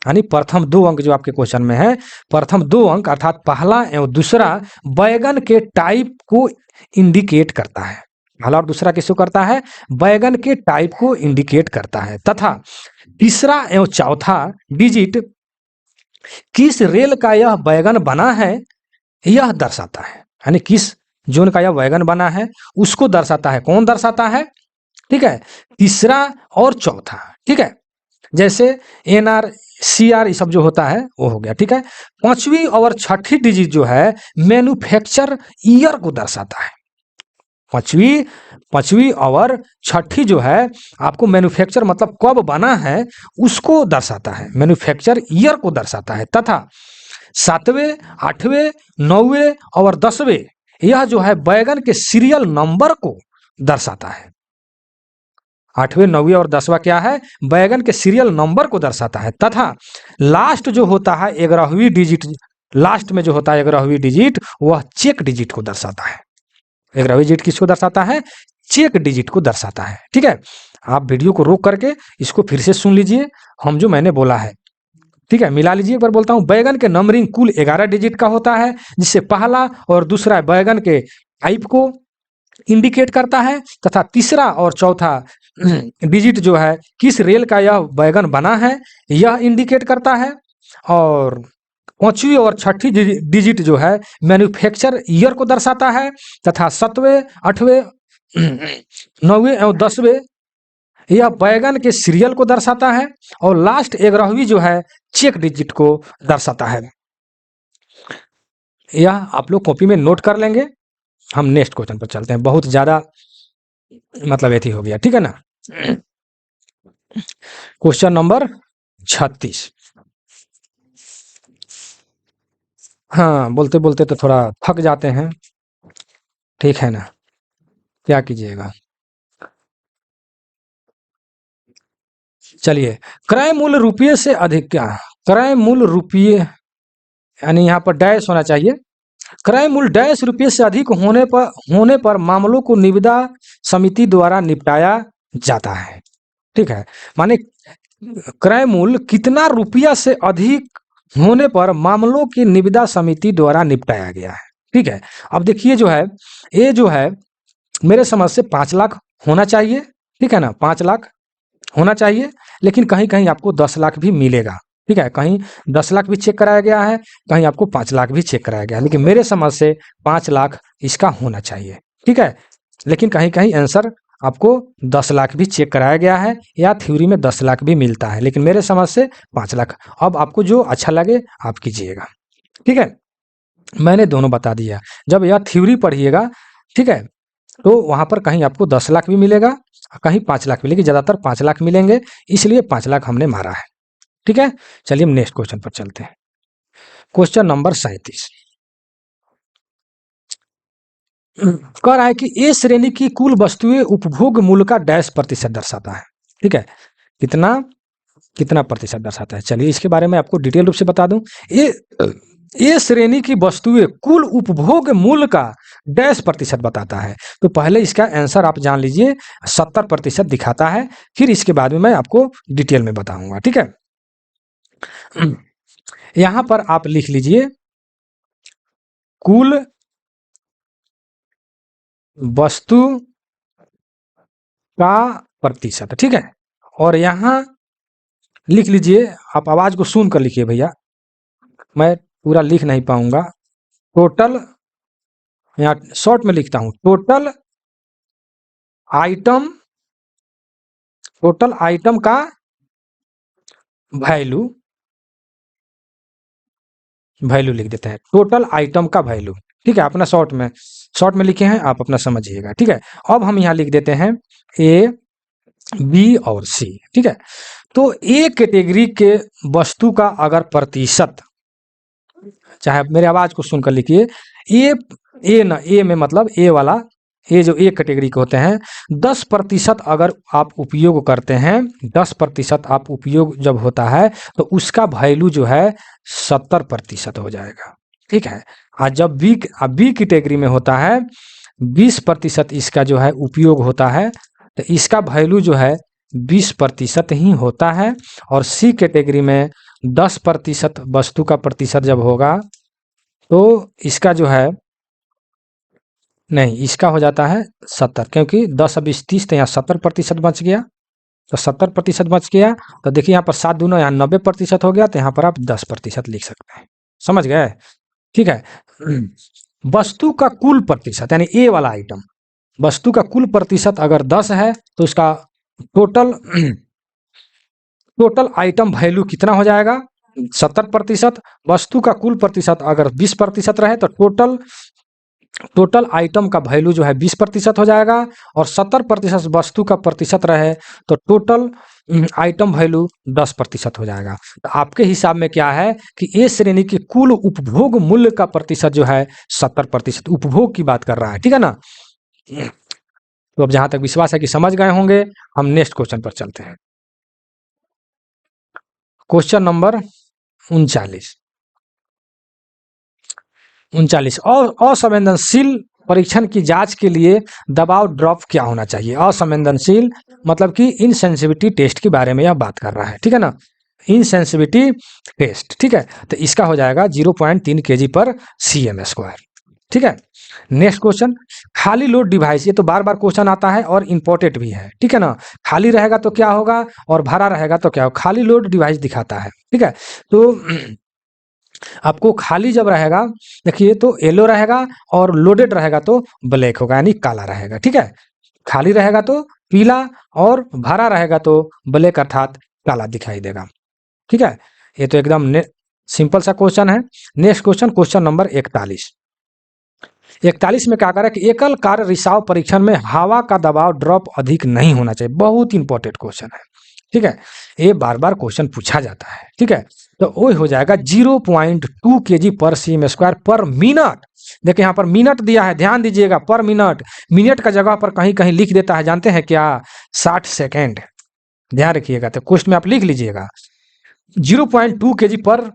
यानी प्रथम 2 अंक जो आपके क्वेश्चन में है, प्रथम 2 अंक अर्थात पहला एवं दूसरा वैगन के टाइप को इंडिकेट करता है। पहला और दूसरा किसको करता है? वैगन के टाइप को इंडिकेट करता है। तथा तीसरा एवं चौथा डिजिट किस रेल का यह वैगन बना है यह दर्शाता है, यानी किस जोन का यह वैगन बना है उसको दर्शाता है। कौन दर्शाता है? ठीक है, तीसरा और चौथा, ठीक है। जैसे एनआर सीआर ये सब जो होता है वो हो गया, ठीक है। 5वीं और 6ठी डिजिट जो है मैन्युफैक्चर ईयर को दर्शाता है। पांचवी और 6ठी जो है आपको मैन्युफैक्चर मतलब कब बना है उसको दर्शाता है, मैन्युफैक्चर ईयर को दर्शाता है। तथा 7वें 8वें 9वें और 10वें यह जो है वैगन के सीरियल नंबर को दर्शाता है। 8वें 9वें और 10वां क्या है? वैगन के सीरियल नंबर को दर्शाता है। तथा लास्ट जो होता है 11वीं डिजिट, लास्ट में जो होता है 11वीं डिजिट वह चेक डिजिट को दर्शाता है। 11वीं डिजिट किसको दर्शाता है? चेक डिजिट को दर्शाता है, ठीक है। आप वीडियो को रोक करके इसको फिर से सुन लीजिए, हम जो मैंने बोला है, ठीक है। मिला लीजिए, एक बार बोलता हूं। वैगन के नंबरिंग कुल 11 डिजिट का होता है, जिससे पहला और दूसरा वैगन के टाइप को इंडिकेट करता है। तथा तीसरा और चौथा डिजिट जो है किस रेल का यह वैगन बना है यह इंडिकेट करता है। और 5वीं और 6ठी डिजिट जो है मैन्युफैक्चर ईयर को दर्शाता है। तथा 7वें 8वें 9वें और 10वें यह वैगन के सीरियल को दर्शाता है। और लास्ट 11वीं जो है चेक डिजिट को दर्शाता है। यह आप लोग कॉपी में नोट कर लेंगे। हम नेक्स्ट क्वेश्चन पर चलते हैं, बहुत ज्यादा मतलब एथी हो गया, ठीक है ना। Question number 36। हाँ, बोलते बोलते तो थोड़ा थक जाते हैं, ठीक है ना, क्या कीजिएगा। चलिए, क्रय मूल्य रुपये से अधिक, क्या क्रय मूल्य रुपये यानी यहाँ पर डैश होना चाहिए। क्रय मूल्य डैश रुपये से अधिक होने पर मामलों को निविदा समिति द्वारा निपटाया जाता है, ठीक है। माने क्रय मूल्य कितना रुपया से अधिक होने पर मामलों की निविदा समिति द्वारा निपटाया गया है, ठीक है। अब देखिए जो है ये जो है मेरे समझ से 5 लाख होना चाहिए, ठीक है ना, 5 लाख होना चाहिए। लेकिन कहीं कहीं आपको 10 लाख भी मिलेगा, ठीक है। कहीं 10 लाख भी चेक कराया गया है, कहीं आपको 5 लाख भी चेक कराया गया है, लेकिन मेरे समझ से 5 लाख इसका होना चाहिए, ठीक है। लेकिन कहीं कहीं आंसर आपको 10 लाख भी चेक कराया गया है या थ्योरी में 10 लाख भी मिलता है, लेकिन मेरे समझ से 5 लाख। अब आपको जो अच्छा लगे आप कीजिएगा, ठीक है। मैंने दोनों बता दिया। जब यह थ्योरी पढ़िएगा, ठीक है, तो वहां पर कहीं आपको 10 लाख भी मिलेगा, कहीं 5 लाख मिलेगी, ज्यादातर 5 लाख मिलेंगे, इसलिए 5 लाख हमने मारा है, ठीक है। चलिए हम नेक्स्ट क्वेश्चन पर चलते हैं। क्वेश्चन नंबर 37 कह रहा है कि ए श्रेणी की कुल वस्तुएं उपभोग मूल्य का डैश प्रतिशत दर्शाता है, ठीक है। कितना कितना प्रतिशत दर्शाता है? चलिए इसके बारे में आपको डिटेल रूप से बता दूं। ये श्रेणी की वस्तुएं कुल उपभोग मूल्य का डैश प्रतिशत बताता है। तो पहले इसका आंसर आप जान लीजिए, 70% दिखाता है, फिर इसके बाद में मैं आपको डिटेल में बताऊंगा, ठीक है। यहां पर आप लिख लीजिए कुल वस्तु का प्रतिशत, ठीक है। और यहां लिख लीजिए, आप आवाज को सुन कर लिखिए भैया, मैं पूरा लिख नहीं पाऊंगा। टोटल, यहाँ शॉर्ट में लिखता हूं, टोटल आइटम का वैल्यू लिख देते हैं, टोटल आइटम का वैल्यू, ठीक है। अपना शॉर्ट में लिखे हैं, आप अपना समझिएगा, ठीक है। अब हम यहाँ लिख देते हैं ए, बी और सी, ठीक है। तो ए कैटेगरी के वस्तु का अगर प्रतिशत, चाहे मेरे आवाज को सुनकर लिखिए, ए में मतलब ए वाला, ये जो ए कैटेगरी के होते हैं, 10% अगर आप उपयोग करते हैं, 10% आप उपयोग जब होता है तो उसका वैल्यू जो है 70% हो जाएगा, ठीक है। और जब बी कैटेगरी में होता है, 20% इसका जो है उपयोग होता है, तो इसका वैल्यू जो है 20% ही होता है। और सी कैटेगरी में 10% वस्तु का प्रतिशत जब होगा तो इसका जो है, नहीं, इसका हो जाता है 70, क्योंकि 10 अब 30, तो यहाँ 70% बच गया, तो 70% बच गया। तो देखिए यहाँ पर 7 दूना, यहाँ 90% हो गया, तो यहाँ पर आप 10% लिख सकते हैं, समझ गए, ठीक है। वस्तु का कुल प्रतिशत, यानी ए वाला आइटम, वस्तु का कुल प्रतिशत अगर 10 है तो इसका टोटल आइटम वैल्यू कितना हो जाएगा? 70%। वस्तु का कुल प्रतिशत अगर 20% रहे तो टोटल आइटम का वैल्यू जो है 20% हो जाएगा। और 70% वस्तु का प्रतिशत रहे तो टोटल आइटम वैल्यू 10% हो जाएगा। तो आपके हिसाब में क्या है कि ए श्रेणी की कुल उपभोग मूल्य का प्रतिशत जो है 70%, उपभोग की बात कर रहा है, ठीक है ना। तो अब जहां तक विश्वास है कि समझ गए होंगे, हम नेक्स्ट क्वेश्चन पर चलते हैं। क्वेश्चन नंबर 39 और असंवेदनशील परीक्षण की जांच के लिए दबाव ड्रॉप क्या होना चाहिए? असंवेदनशील मतलब कि इनसेंसिटिविटी टेस्ट के बारे में यह बात कर रहा है, ठीक है ना, इनसेंसिटिविटी टेस्ट, ठीक है। तो इसका हो जाएगा 0.3 kg पर cm², ठीक है। नेक्स्ट क्वेश्चन, खाली लोड डिवाइस, ये तो बार बार क्वेश्चन आता है और इंपॉर्टेंट भी है, ठीक है ना। खाली रहेगा तो क्या होगा और भरा रहेगा तो क्या होगा? खाली लोड डिवाइस दिखाता है, ठीक है। तो आपको खाली जब रहेगा, देखिए, तो येलो रहेगा, और लोडेड रहेगा तो ब्लैक होगा, यानी काला रहेगा, ठीक है। खाली रहेगा तो पीला, और भरा रहेगा तो ब्लैक अर्थात काला दिखाई देगा, ठीक है। ये तो एकदम सिंपल सा क्वेश्चन है। नेक्स्ट क्वेश्चन, क्वेश्चन नंबर 41 में क्या करें कि एकल कार्य रिसाव परीक्षण में हवा का दबाव ड्रॉप अधिक नहीं होना चाहिए। बहुत इंपॉर्टेंट क्वेश्चन है, ठीक है। ये बार बार क्वेश्चन पूछा जाता है, ठीक है। तो वो हो जाएगा 0.2 kg पर cm² पर मिनट। देखिए यहाँ पर मिनट दिया है, ध्यान दीजिएगा, पर मिनट। मिनट का जगह पर कहीं कहीं लिख देता है, जानते हैं क्या? 60 सेकेंड, ध्यान रखिएगा। तो क्वेश्चन में आप लिख लीजिएगा 0.2 kg पर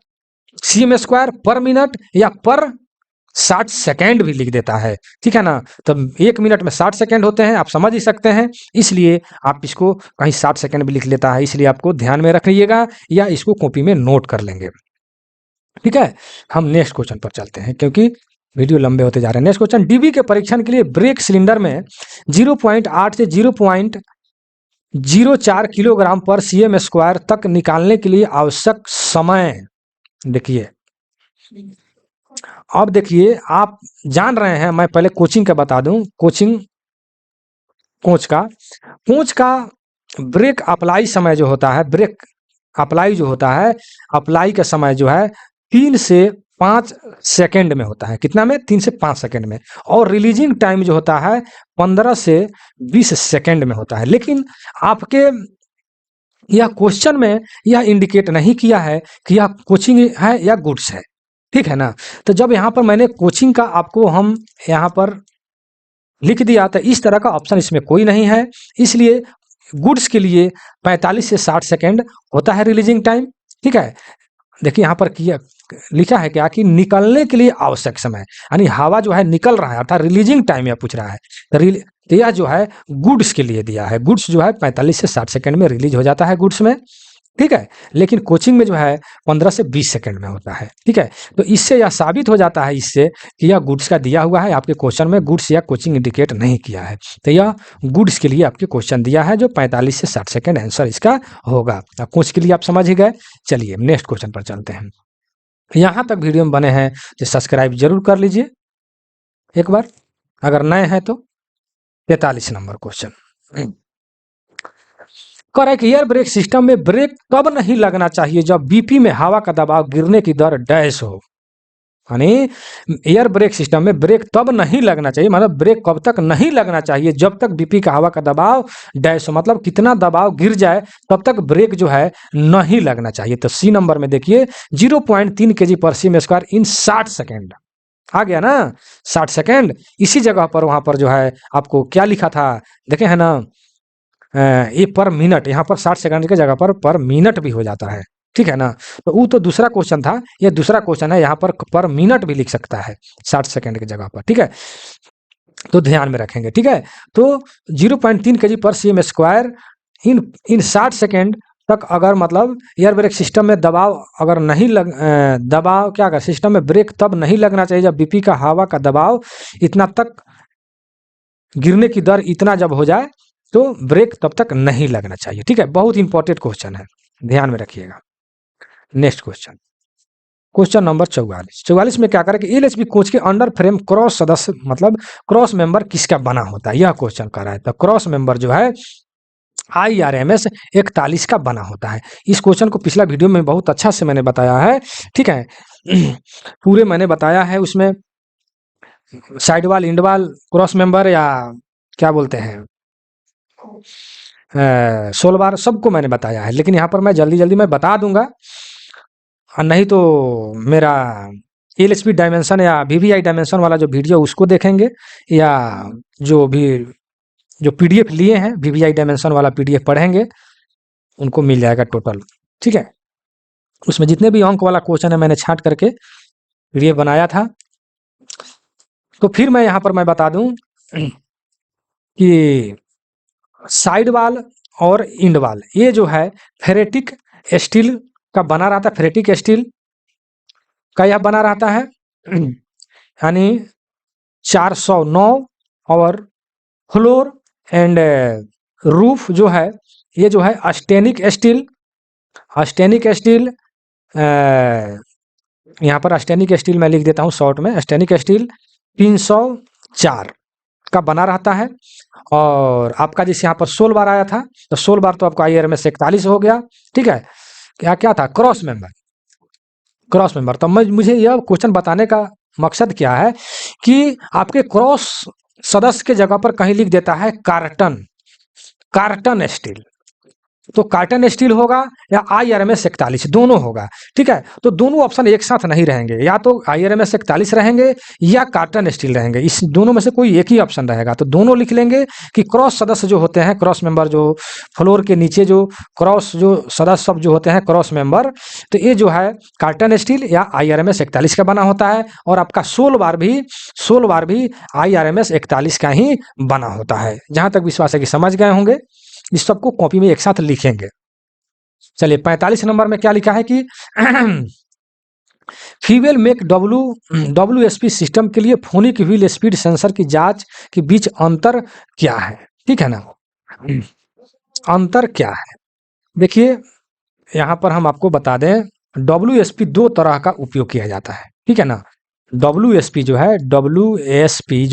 cm² पर मिनट, या पर 60 सेकेंड भी लिख देता है, ठीक है ना। तो 1 मिनट में 60 सेकेंड होते हैं, आप समझ ही सकते हैं, इसलिए आप इसको कहीं 60 सेकेंड भी लिख लेता है, इसलिए आपको ध्यान में रखिएगा या इसको कॉपी में नोट कर लेंगे, ठीक है। हम नेक्स्ट क्वेश्चन पर चलते हैं क्योंकि वीडियो लंबे होते जा रहे हैं। नेक्स्ट क्वेश्चन, डीबी के परीक्षण के लिए ब्रेक सिलेंडर में 0.8 से 0.04 किलोग्राम पर cm² तक निकालने के लिए आवश्यक समय, देखिए। अब देखिए, आप जान रहे हैं, मैं पहले कोचिंग का बता दूं, कोच का ब्रेक अप्लाई समय जो होता है, ब्रेक अप्लाई जो होता है, अप्लाई का समय जो है 3 से 5 सेकेंड में होता है। कितना में? 3 से 5 सेकेंड में। और रिलीजिंग टाइम जो होता है 15 से 20 सेकेंड में होता है। लेकिन आपके यह क्वेश्चन में यह इंडिकेट नहीं किया है कि यह कोचिंग है या गुड्स है, ठीक है ना। तो जब यहाँ पर मैंने कोचिंग का आपको हम यहाँ पर लिख दिया, तो इस तरह का ऑप्शन इसमें कोई नहीं है, इसलिए गुड्स के लिए 45 से 60 सेकेंड होता है रिलीजिंग टाइम। ठीक है, देखिए यहाँ पर किया लिखा है क्या कि निकलने के लिए आवश्यक समय, यानी हवा जो है निकल रहा है अर्थात रिलीजिंग टाइम यह पूछ रहा है। तो यह जो है गुड्स के लिए दिया है, गुड्स जो है 45 से 60 सेकंड में रिलीज हो जाता है गुड्स में। ठीक है, लेकिन कोचिंग में जो है 15 से 20 सेकंड में होता है। ठीक है, तो इससे यह साबित हो जाता है इससे कि यह गुड्स का दिया हुआ है, आपके क्वेश्चन में गुड्स या कोचिंग इंडिकेट नहीं किया है। तो यह गुड्स के लिए आपके क्वेश्चन दिया है जो 45 से 60 सेकंड आंसर इसका होगा। अब कुछ के लिए आप समझ ही गए। चलिए नेक्स्ट क्वेश्चन पर चलते हैं। यहाँ तक वीडियो में बने हैं तो सब्सक्राइब जरूर कर लीजिए एक बार, अगर नए हैं तो। 43 number question, correct air brake system में ब्रेक कब नहीं लगना चाहिए जब बीपी में हवा का दबाव गिरने की दर डैश हो। यानी एयर ब्रेक सिस्टम में ब्रेक तब नहीं लगना चाहिए, मतलब ब्रेक कब तक नहीं लगना चाहिए जब तक बीपी का हवा का दबाव डैश हो, मतलब कितना दबाव गिर जाए तब तक ब्रेक जो है नहीं लगना चाहिए। तो सी नंबर में देखिए 0.3 kg पर cm स्क्वायर इन 60 सेकेंड आ गया ना, 60 सेकेंड। इसी जगह पर वहां पर जो है आपको क्या लिखा था देखे है ना, ये पर मिनट, यहाँ पर 60 सेकंड की जगह पर मिनट भी हो जाता है। ठीक है ना, तो वो तो दूसरा क्वेश्चन था, ये दूसरा क्वेश्चन है, यहाँ पर मिनट भी लिख सकता है 60 सेकंड की जगह पर। ठीक है, तो ध्यान में रखेंगे। ठीक है, तो 0.3 kg पर cm स्क्वायर इन 60 सेकेंड तक अगर मतलब एयर ब्रेक सिस्टम में दबाव अगर नहीं दबाव क्या कर सिस्टम में ब्रेक तब नहीं लगना चाहिए जब बीपी का हवा का दबाव इतना तक गिरने की दर इतना जब हो जाए तो ब्रेक तब तक नहीं लगना चाहिए। ठीक है, बहुत इंपॉर्टेंट क्वेश्चन है, ध्यान में रखिएगा। नेक्स्ट क्वेश्चन, क्वेश्चन नंबर 44 में क्या करें कि एलएचबी कोच के अंडर फ्रेम क्रॉस सदस्य मतलब क्रॉस मेंबर किसका बना होता है, यह क्वेश्चन कर रहा है। तो क्रॉस मेंबर जो है IRMS 41 का बना होता है। इस क्वेश्चन को पिछला वीडियो में बहुत अच्छा से मैंने बताया है। ठीक है, पूरे मैंने बताया है, उसमें साइड वाल इंड वाल क्रॉस मेंबर या क्या बोलते हैं सोल बार सबको मैंने बताया है, लेकिन यहाँ पर मैं जल्दी मैं बता दूंगा, नहीं तो मेरा LHP डायमेंशन या VVI डायमेंशन वाला जो वीडियो उसको देखेंगे, या जो PDF लिए हैं VVI डायमेंशन वाला PDF पढ़ेंगे, उनको मिल जाएगा टोटल। ठीक है, उसमें जितने भी अंक वाला क्वेश्चन है मैंने छांट करके PDF बनाया था। तो फिर मैं यहाँ पर मैं बता दूं कि साइड वाल और इंड वाल ये जो है फेरेटिक स्टील का बना रहता है, फेरेटिक स्टील का यह बना रहता है, यानी 409। और फ्लोर एंड रूफ जो है ये जो है अस्टेनिक स्टील, अस्टेनिक स्टील यहाँ पर अस्टेनिक स्टील मैं लिख देता हूँ शॉर्ट में, अस्टेनिक स्टील 304 का बना रहता है। और आपका जैसे यहाँ पर 16 बार आया था तो 16 बार तो आपका IRMS 41 हो गया। ठीक है, क्या क्या था क्रॉस मेंबर, क्रॉस मेंबर। तो मुझे यह क्वेश्चन बताने का मकसद क्या है कि आपके क्रॉस सदस्य के जगह पर कहीं लिख देता है कार्टन, कार्टन स्टील, तो कार्टन स्टील होगा या IRMS 41 दोनों होगा। ठीक है, तो दोनों ऑप्शन एक साथ नहीं रहेंगे, या तो IRMS 41 रहेंगे या कार्टन स्टील रहेंगे, इस दोनों में से कोई एक ही ऑप्शन रहेगा। तो दोनों लिख लेंगे कि क्रॉस सदस्य जो होते हैं, क्रॉस मेंबर जो फ्लोर के नीचे जो क्रॉस जो सदस्य सब जो होते हैं क्रॉस मेंबर, तो ये जो है कार्टन स्टील या IRMS 41 का बना होता है। और आपका 16 बार भी IRMS 41 का ही बना होता है। जहां तक विश्वास है कि समझ गए होंगे, इस सबको कॉपी में एक साथ लिखेंगे। चलिए 45 नंबर में क्या लिखा है कि फ्यूएल मेक WSP सिस्टम के लिए फोनिक व्हील स्पीड सेंसर की जांच के बीच अंतर क्या है। ठीक है ना, अंतर क्या है देखिए यहाँ पर हम आपको बता दें, WSP दो तरह का उपयोग किया जाता है। ठीक है ना, WSP जो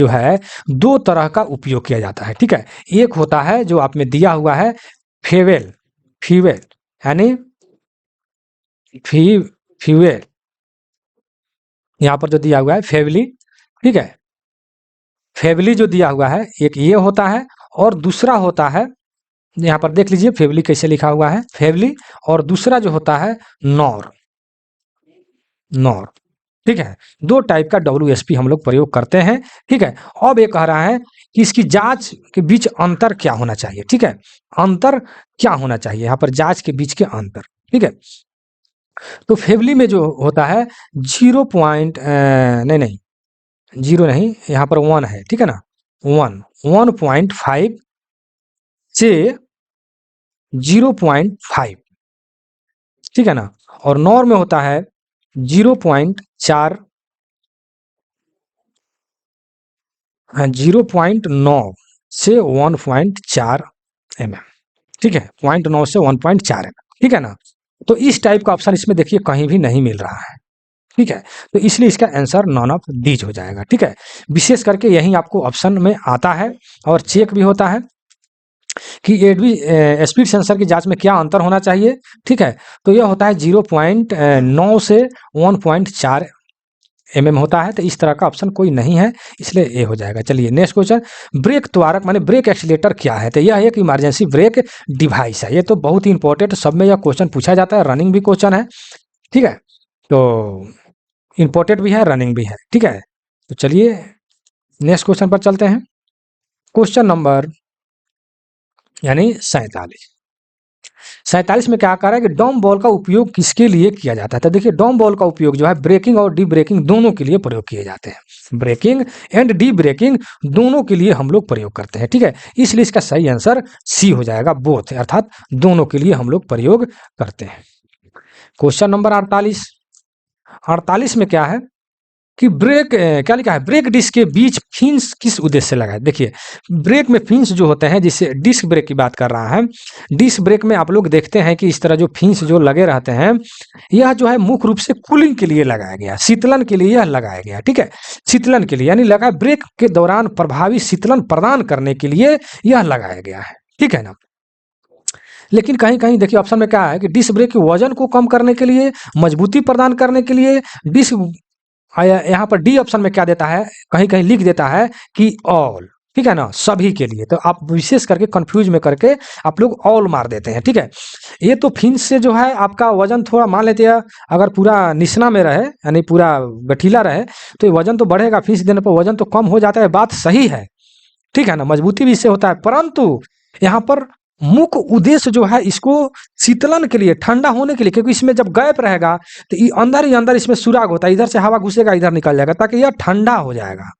है दो तरह का उपयोग किया जाता है। ठीक है, एक होता है जो आप में दिया हुआ है फ्यूएल यानी फ्यूएल, यहाँ पर जो दिया हुआ है फेवली। ठीक है, फेवली जो दिया हुआ है एक ये होता है, और दूसरा होता है यहाँ पर देख लीजिए फेवली कैसे लिखा हुआ है फेवली, और दूसरा जो होता है नॉर। ठीक है, दो टाइप का WSP हम लोग प्रयोग करते हैं। ठीक है, अब ये कह रहा है कि इसकी जांच के बीच अंतर क्या होना चाहिए। ठीक है, अंतर क्या होना चाहिए यहाँ पर, जांच के बीच के अंतर। ठीक है, तो फेवली में जो होता है 0 पॉइंट नहीं नहीं, 0 नहीं, यहाँ पर 1 है। ठीक है ना, 1.5 से 0.5। ठीक है ना, और नॉर में होता है 0.4, 0.9 से 1.4 mm। ठीक है, 0.9 से 1.4 mm। ठीक है ना, तो इस टाइप का ऑप्शन इसमें देखिए कहीं भी नहीं मिल रहा है। ठीक है, तो इसलिए इसका आंसर नॉन ऑफ दीज हो जाएगा। ठीक है, विशेष करके यही आपको ऑप्शन में आता है और चेक भी होता है कि एडवी स्पीड सेंसर की जांच में क्या अंतर होना चाहिए। ठीक है, तो यह होता है 0.9 से 1.4 mm होता है। तो इस तरह का ऑप्शन कोई नहीं है, इसलिए ए हो जाएगा। चलिए नेक्स्ट क्वेश्चन, ब्रेक त्वरक माने ब्रेक एक्सीलेटर क्या है। तो यह एक इमरजेंसी ब्रेक डिवाइस है। ये तो बहुत ही इंपॉर्टेंट, सब में यह क्वेश्चन पूछा जाता है, रनिंग भी क्वेश्चन है। ठीक है, तो इंपॉर्टेंट भी है, रनिंग भी है। ठीक है, तो चलिए नेक्स्ट क्वेश्चन पर चलते हैं। क्वेश्चन नंबर यानी 47 में क्या कह रहा है कि डॉम बॉल का उपयोग किसके लिए किया जाता है। तो देखिए डॉम बॉल का उपयोग जो है ब्रेकिंग और डी ब्रेकिंग दोनों के लिए प्रयोग किए जाते हैं। ब्रेकिंग एंड डी ब्रेकिंग दोनों के लिए हम लोग प्रयोग करते हैं। ठीक है, इसलिए इसका सही आंसर सी हो जाएगा, बोथ, अर्थात दोनों के लिए हम लोग प्रयोग करते हैं। क्वेश्चन नंबर 48 में क्या है कि ब्रेक क्या लिखा है, ब्रेक डिस्क के बीच फिन्स किस उद्देश्य से लगाए। देखिए ब्रेक में फिन्स जो होते हैं, जिससे डिस्क ब्रेक की बात कर रहा है, डिस्क ब्रेक में आप लोग देखते हैं कि इस तरह जो फिन्स जो लगे रहते हैं, यह जो है मुख्य रूप से कूलिंग के लिए लगाया गया, शीतलन के लिए यह लगाया गया। ठीक है, शीतलन के लिए, यानी लगा ब्रेक के दौरान प्रभावी शीतलन प्रदान करने के लिए यह लगाया गया है। ठीक है ना, लेकिन कहीं कहीं देखिए ऑप्शन में क्या है कि डिस्क ब्रेक के वजन को कम करने के लिए, मजबूती प्रदान करने के लिए, डिस्क यहाँ पर डी ऑप्शन में क्या देता है, कहीं कहीं लिख देता है कि ऑल। ठीक है ना, सभी के लिए। तो आप विशेष करके कंफ्यूज में करके आप लोग ऑल मार देते हैं। ठीक है, ये तो फिन्स से जो है आपका वजन थोड़ा मान लेते हैं, अगर पूरा निशना में रहे यानी पूरा गठीला रहे तो ये वजन तो बढ़ेगा, फिन्स देने पर वजन तो कम हो जाता है, बात सही है। ठीक है ना, मजबूती भी इससे होता है, परंतु यहाँ पर मुख्य उद्देश्य जो है इसको शीतलन के लिए, ठंडा होने के लिए, क्योंकि इसमें जब गैप रहेगा तो ये अंदर ही अंदर इसमें सुराग होता है, इधर से हवा घुसेगा इधर निकल जाएगा, ताकि यह ठंडा हो जाएगा।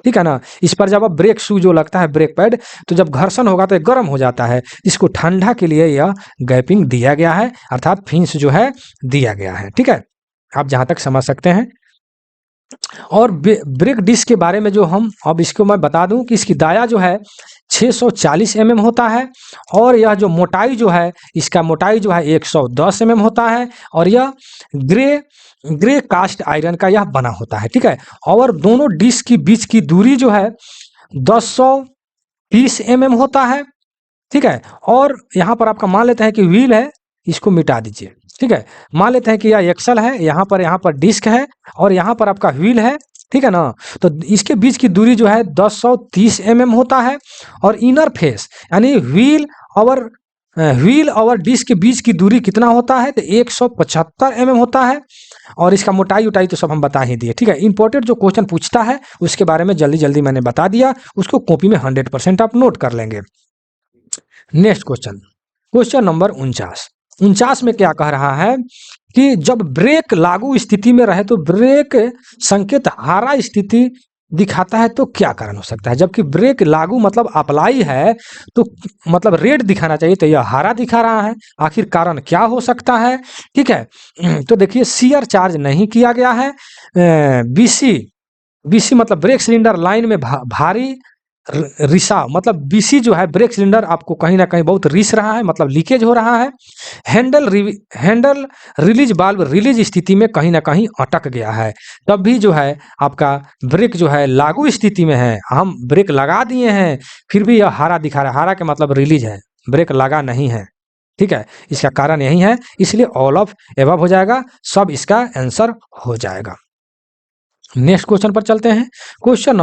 ठीक है ना, इस पर जब अब ब्रेक शू जो लगता है, ब्रेक पैड, तो जब घर्षण होगा तो गर्म हो जाता है, इसको ठंडा के लिए यह गैपिंग दिया गया है, अर्थात फिन्स जो है दिया गया है। ठीक है, आप जहां तक समझ सकते हैं। और ब्रेक डिस्क के बारे में जो हम अब इसको मैं बता दूं कि इसकी दाया जो है 640 mm होता है, और यह जो मोटाई जो है, इसका मोटाई जो है 110 mm होता है, और यह ग्रे कास्ट आयरन का यह बना होता है। ठीक है, और दोनों डिस्क की बीच की दूरी जो है 1030 mm होता है। ठीक है, और यहाँ पर आपका मान लेते हैं कि व्हील है, इसको मिटा दीजिए। ठीक है, मान लेते हैं कि यह एक्सल है, यहाँ पर डिस्क है, और यहाँ पर आपका व्हील है। ठीक है ना, तो इसके बीच की दूरी जो है 1030 mm होता है, और इनर फेस यानी व्हील और डिस्क के बीच की दूरी कितना होता है, तो 175 mm होता है, और इसका मोटाई उटाई तो सब हम बता ही दिए। ठीक है, इंपॉर्टेंट जो क्वेश्चन पूछता है उसके बारे में जल्दी जल्दी मैंने बता दिया, उसको कॉपी में 100% आप नोट कर लेंगे। नेक्स्ट क्वेश्चन, क्वेश्चन नंबर 49 में क्या कह रहा है कि जब ब्रेक लागू स्थिति में रहे तो ब्रेक संकेत हारा स्थिति दिखाता है, तो क्या कारण हो सकता है। जबकि ब्रेक लागू मतलब अप्लाई है, तो मतलब रेड दिखाना चाहिए, तो यह हरा दिखा रहा है, आखिर कारण क्या हो सकता है। ठीक है, तो देखिए सीयर चार्ज नहीं किया गया है, बीसी मतलब ब्रेक सिलेंडर लाइन में भारी रिसाव, मतलब बीसी जो है ब्रेक सिलेंडर आपको कहीं ना कहीं बहुत रिस रहा है, मतलब लीकेज हो रहा है। हैंडल रिलीज वाल्व रिलीज स्थिति में कहीं ना कहीं अटक गया है, तब भी जो है आपका ब्रेक जो है लागू स्थिति में है, हम ब्रेक लगा दिए हैं फिर भी यह हारा दिखा रहा है, हारा के मतलब रिलीज है, ब्रेक लगा नहीं है। ठीक है, इसका कारण यही है, इसलिए ऑल ऑफ एबव हो जाएगा, सब इसका आंसर हो जाएगा। नेक्स्ट क्वेश्चन पर चलते हैं, क्वेश्चन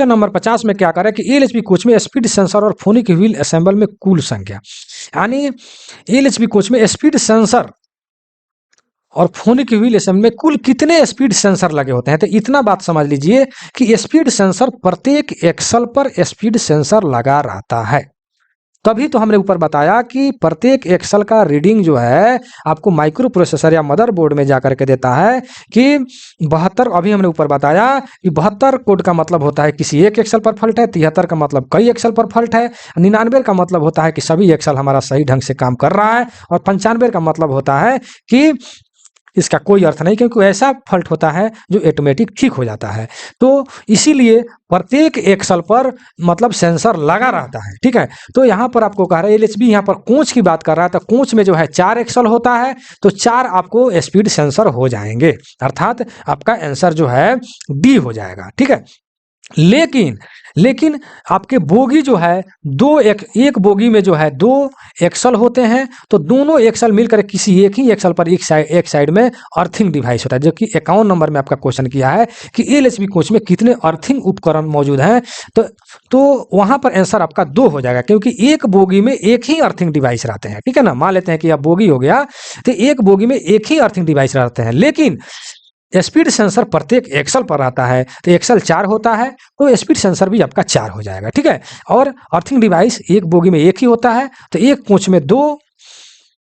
नंबर 50 में क्या कर रहा है कि एलएचबी कोच में स्पीड सेंसर और फोनिक व्हील असेंबल में कुल संख्या, यानी एलएचबी कोच में स्पीड सेंसर और फोनिक विलेशन में कुल कितने स्पीड सेंसर लगे होते हैं? तो इतना बात समझ लीजिए कि स्पीड सेंसर प्रत्येक एक्सल पर स्पीड सेंसर लगा रहता है। तभी तो हमने ऊपर बताया कि प्रत्येक एक्सल का रीडिंग जो है आपको माइक्रो प्रोसेसर या मदरबोर्ड में जाकर के देता है कि 72, अभी हमने ऊपर बताया कि 72 कोड का मतलब होता है किसी एक एक्सल पर फॉल्ट है, 73 का मतलब कई एक्सल पर फॉल्ट है, 99 का मतलब होता है कि सभी एक्सल हमारा सही ढंग से काम कर रहा है, और 95 का मतलब होता है कि इसका कोई अर्थ नहीं, क्योंकि ऐसा फॉल्ट होता है जो ऑटोमेटिक ठीक हो जाता है। तो इसीलिए प्रत्येक एक्सल पर मतलब सेंसर लगा रहता है, ठीक है। तो यहाँ पर आपको कह रहा है एलएचबी यहाँ पर कोच की बात कर रहा है, तो कोच में जो है 4 एक्सल होता है, तो 4 आपको स्पीड सेंसर हो जाएंगे, अर्थात आपका आंसर जो है डी हो जाएगा, ठीक है। लेकिन आपके बोगी जो है एक बोगी में जो है 2 एक्सल होते हैं, तो दोनों एक्सल मिलकर किसी एक ही एक्सल पर एक साइड में अर्थिंग डिवाइस होता है, जो कि 51 नंबर में आपका क्वेश्चन किया है कि एलएचबी कोच में कितने अर्थिंग उपकरण मौजूद हैं। तो वहां पर आंसर आपका 2 हो जाएगा, क्योंकि एक बोगी में एक ही अर्थिंग डिवाइस रहते हैं, ठीक है ना। मान लेते हैं कि अब बोगी हो गया, तो एक बोगी में एक ही अर्थिंग डिवाइस रहते हैं, लेकिन स्पीड सेंसर प्रत्येक एक्सल पर आता है, तो एक्सल 4 होता है, तो स्पीड सेंसर भी आपका 4 हो जाएगा, ठीक है। और अर्थिंग डिवाइस एक बोगी में एक ही होता है, तो एक कोच में 2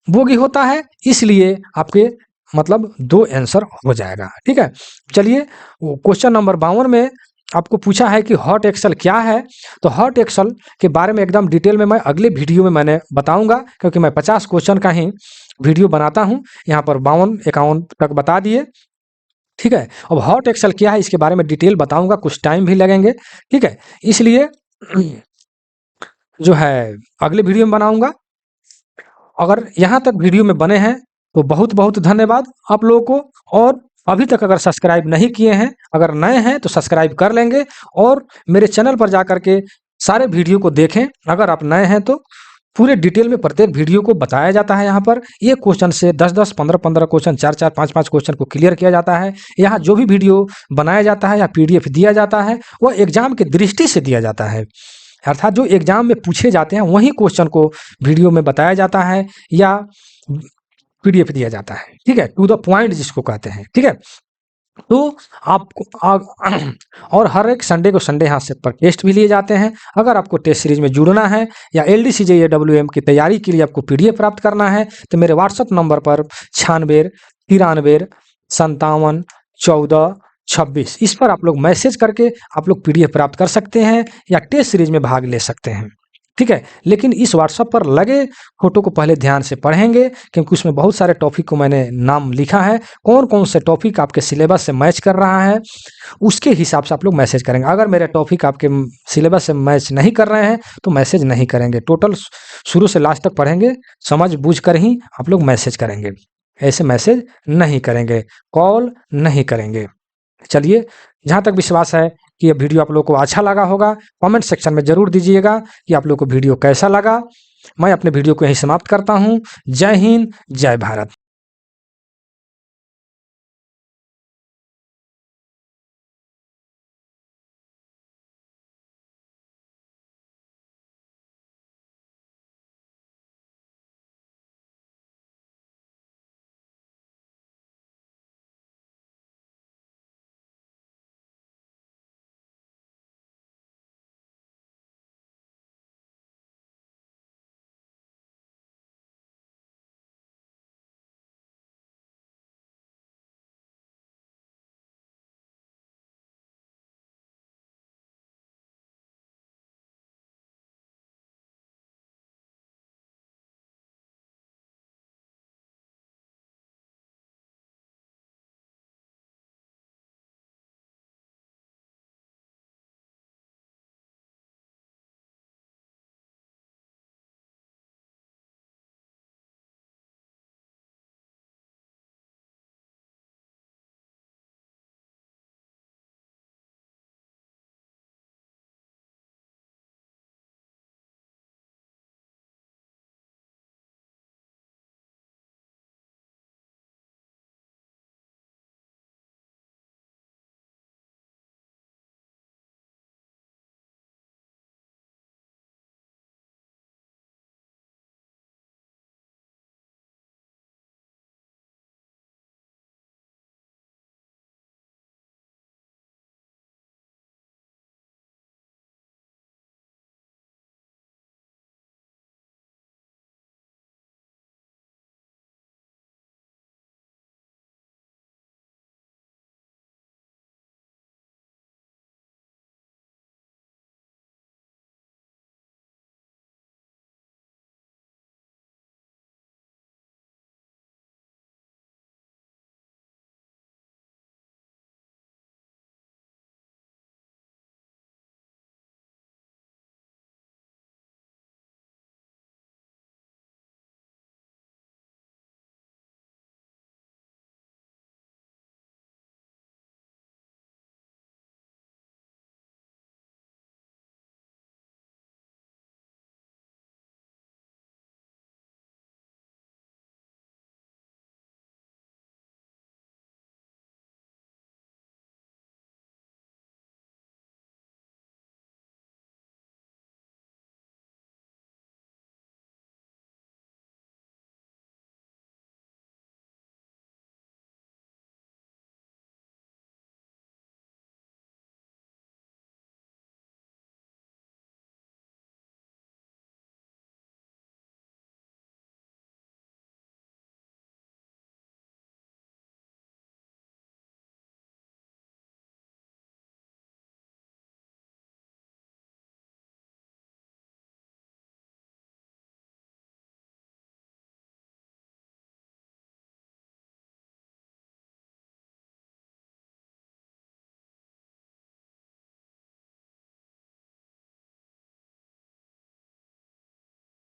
बोगी होता है, इसलिए आपके मतलब 2 आंसर हो जाएगा, ठीक है। चलिए क्वेश्चन नंबर 52 में आपको पूछा है कि हॉट एक्सल क्या है। तो हॉट एक्सल के बारे में एकदम डिटेल में मैं अगले वीडियो में मैंने बताऊंगा, क्योंकि मैं 50 क्वेश्चन का ही वीडियो बनाता हूं। यहाँ पर 52 51 तक बता दिए, ठीक है। अब हॉट एक्सल क्या है इसके बारे में डिटेल बताऊंगा, कुछ टाइम भी लगेंगे, ठीक है। इसलिए जो है अगले वीडियो में बनाऊंगा। अगर यहाँ तक वीडियो में बने हैं तो बहुत बहुत धन्यवाद आप लोगों को, और अभी तक अगर सब्सक्राइब नहीं किए हैं, अगर नए हैं तो सब्सक्राइब कर लेंगे, और मेरे चैनल पर जाकर के सारे वीडियो को देखें। अगर आप नए हैं तो पूरे डिटेल में प्रत्येक वीडियो को बताया जाता है। यहाँ पर एक क्वेश्चन से 10-10, 15-15 क्वेश्चन, 4-4, 5-5 क्वेश्चन को क्लियर किया जाता है। यहाँ जो भी वीडियो बनाया जाता है या पीडीएफ दिया जाता है, वह एग्जाम की दृष्टि से दिया जाता है, अर्थात जो एग्जाम में पूछे जाते हैं वही क्वेश्चन को वीडियो में बताया जाता है या पीडीएफ दिया जाता है, ठीक है, टू द पॉइंट जिसको कहते हैं, ठीक है। तो आपको और हर एक संडे को संडे यहाँ से पर टेस्ट भी लिए जाते हैं। अगर आपको टेस्ट सीरीज में जुड़ना है या LDC JEE की तैयारी के लिए आपको पीडीएफ प्राप्त करना है, तो मेरे व्हाट्सएप नंबर पर 96 93 57 14 26 इस पर आप लोग मैसेज करके आप लोग पीडीएफ प्राप्त कर सकते हैं या टेस्ट सीरीज में भाग ले सकते हैं, ठीक है। लेकिन इस व्हाट्सएप पर लगे फोटो को पहले ध्यान से पढ़ेंगे, क्योंकि उसमें बहुत सारे टॉपिक को मैंने नाम लिखा है, कौन कौन से टॉपिक आपके सिलेबस से मैच कर रहा है उसके हिसाब से आप लोग मैसेज करेंगे। अगर मेरे टॉपिक आपके सिलेबस से मैच नहीं कर रहे हैं तो मैसेज नहीं करेंगे, टोटल शुरू से लास्ट तक पढ़ेंगे, समझ बूझ कर ही आप लोग मैसेज करेंगे, ऐसे मैसेज नहीं करेंगे, कॉल नहीं करेंगे। चलिए, जहाँ तक विश्वास है कि ये वीडियो आप लोगों को अच्छा लगा होगा, कमेंट सेक्शन में जरूर दीजिएगा कि आप लोगों को वीडियो कैसा लगा। मैं अपने वीडियो को यहीं समाप्त करता हूँ। जय हिंद, जय भारत।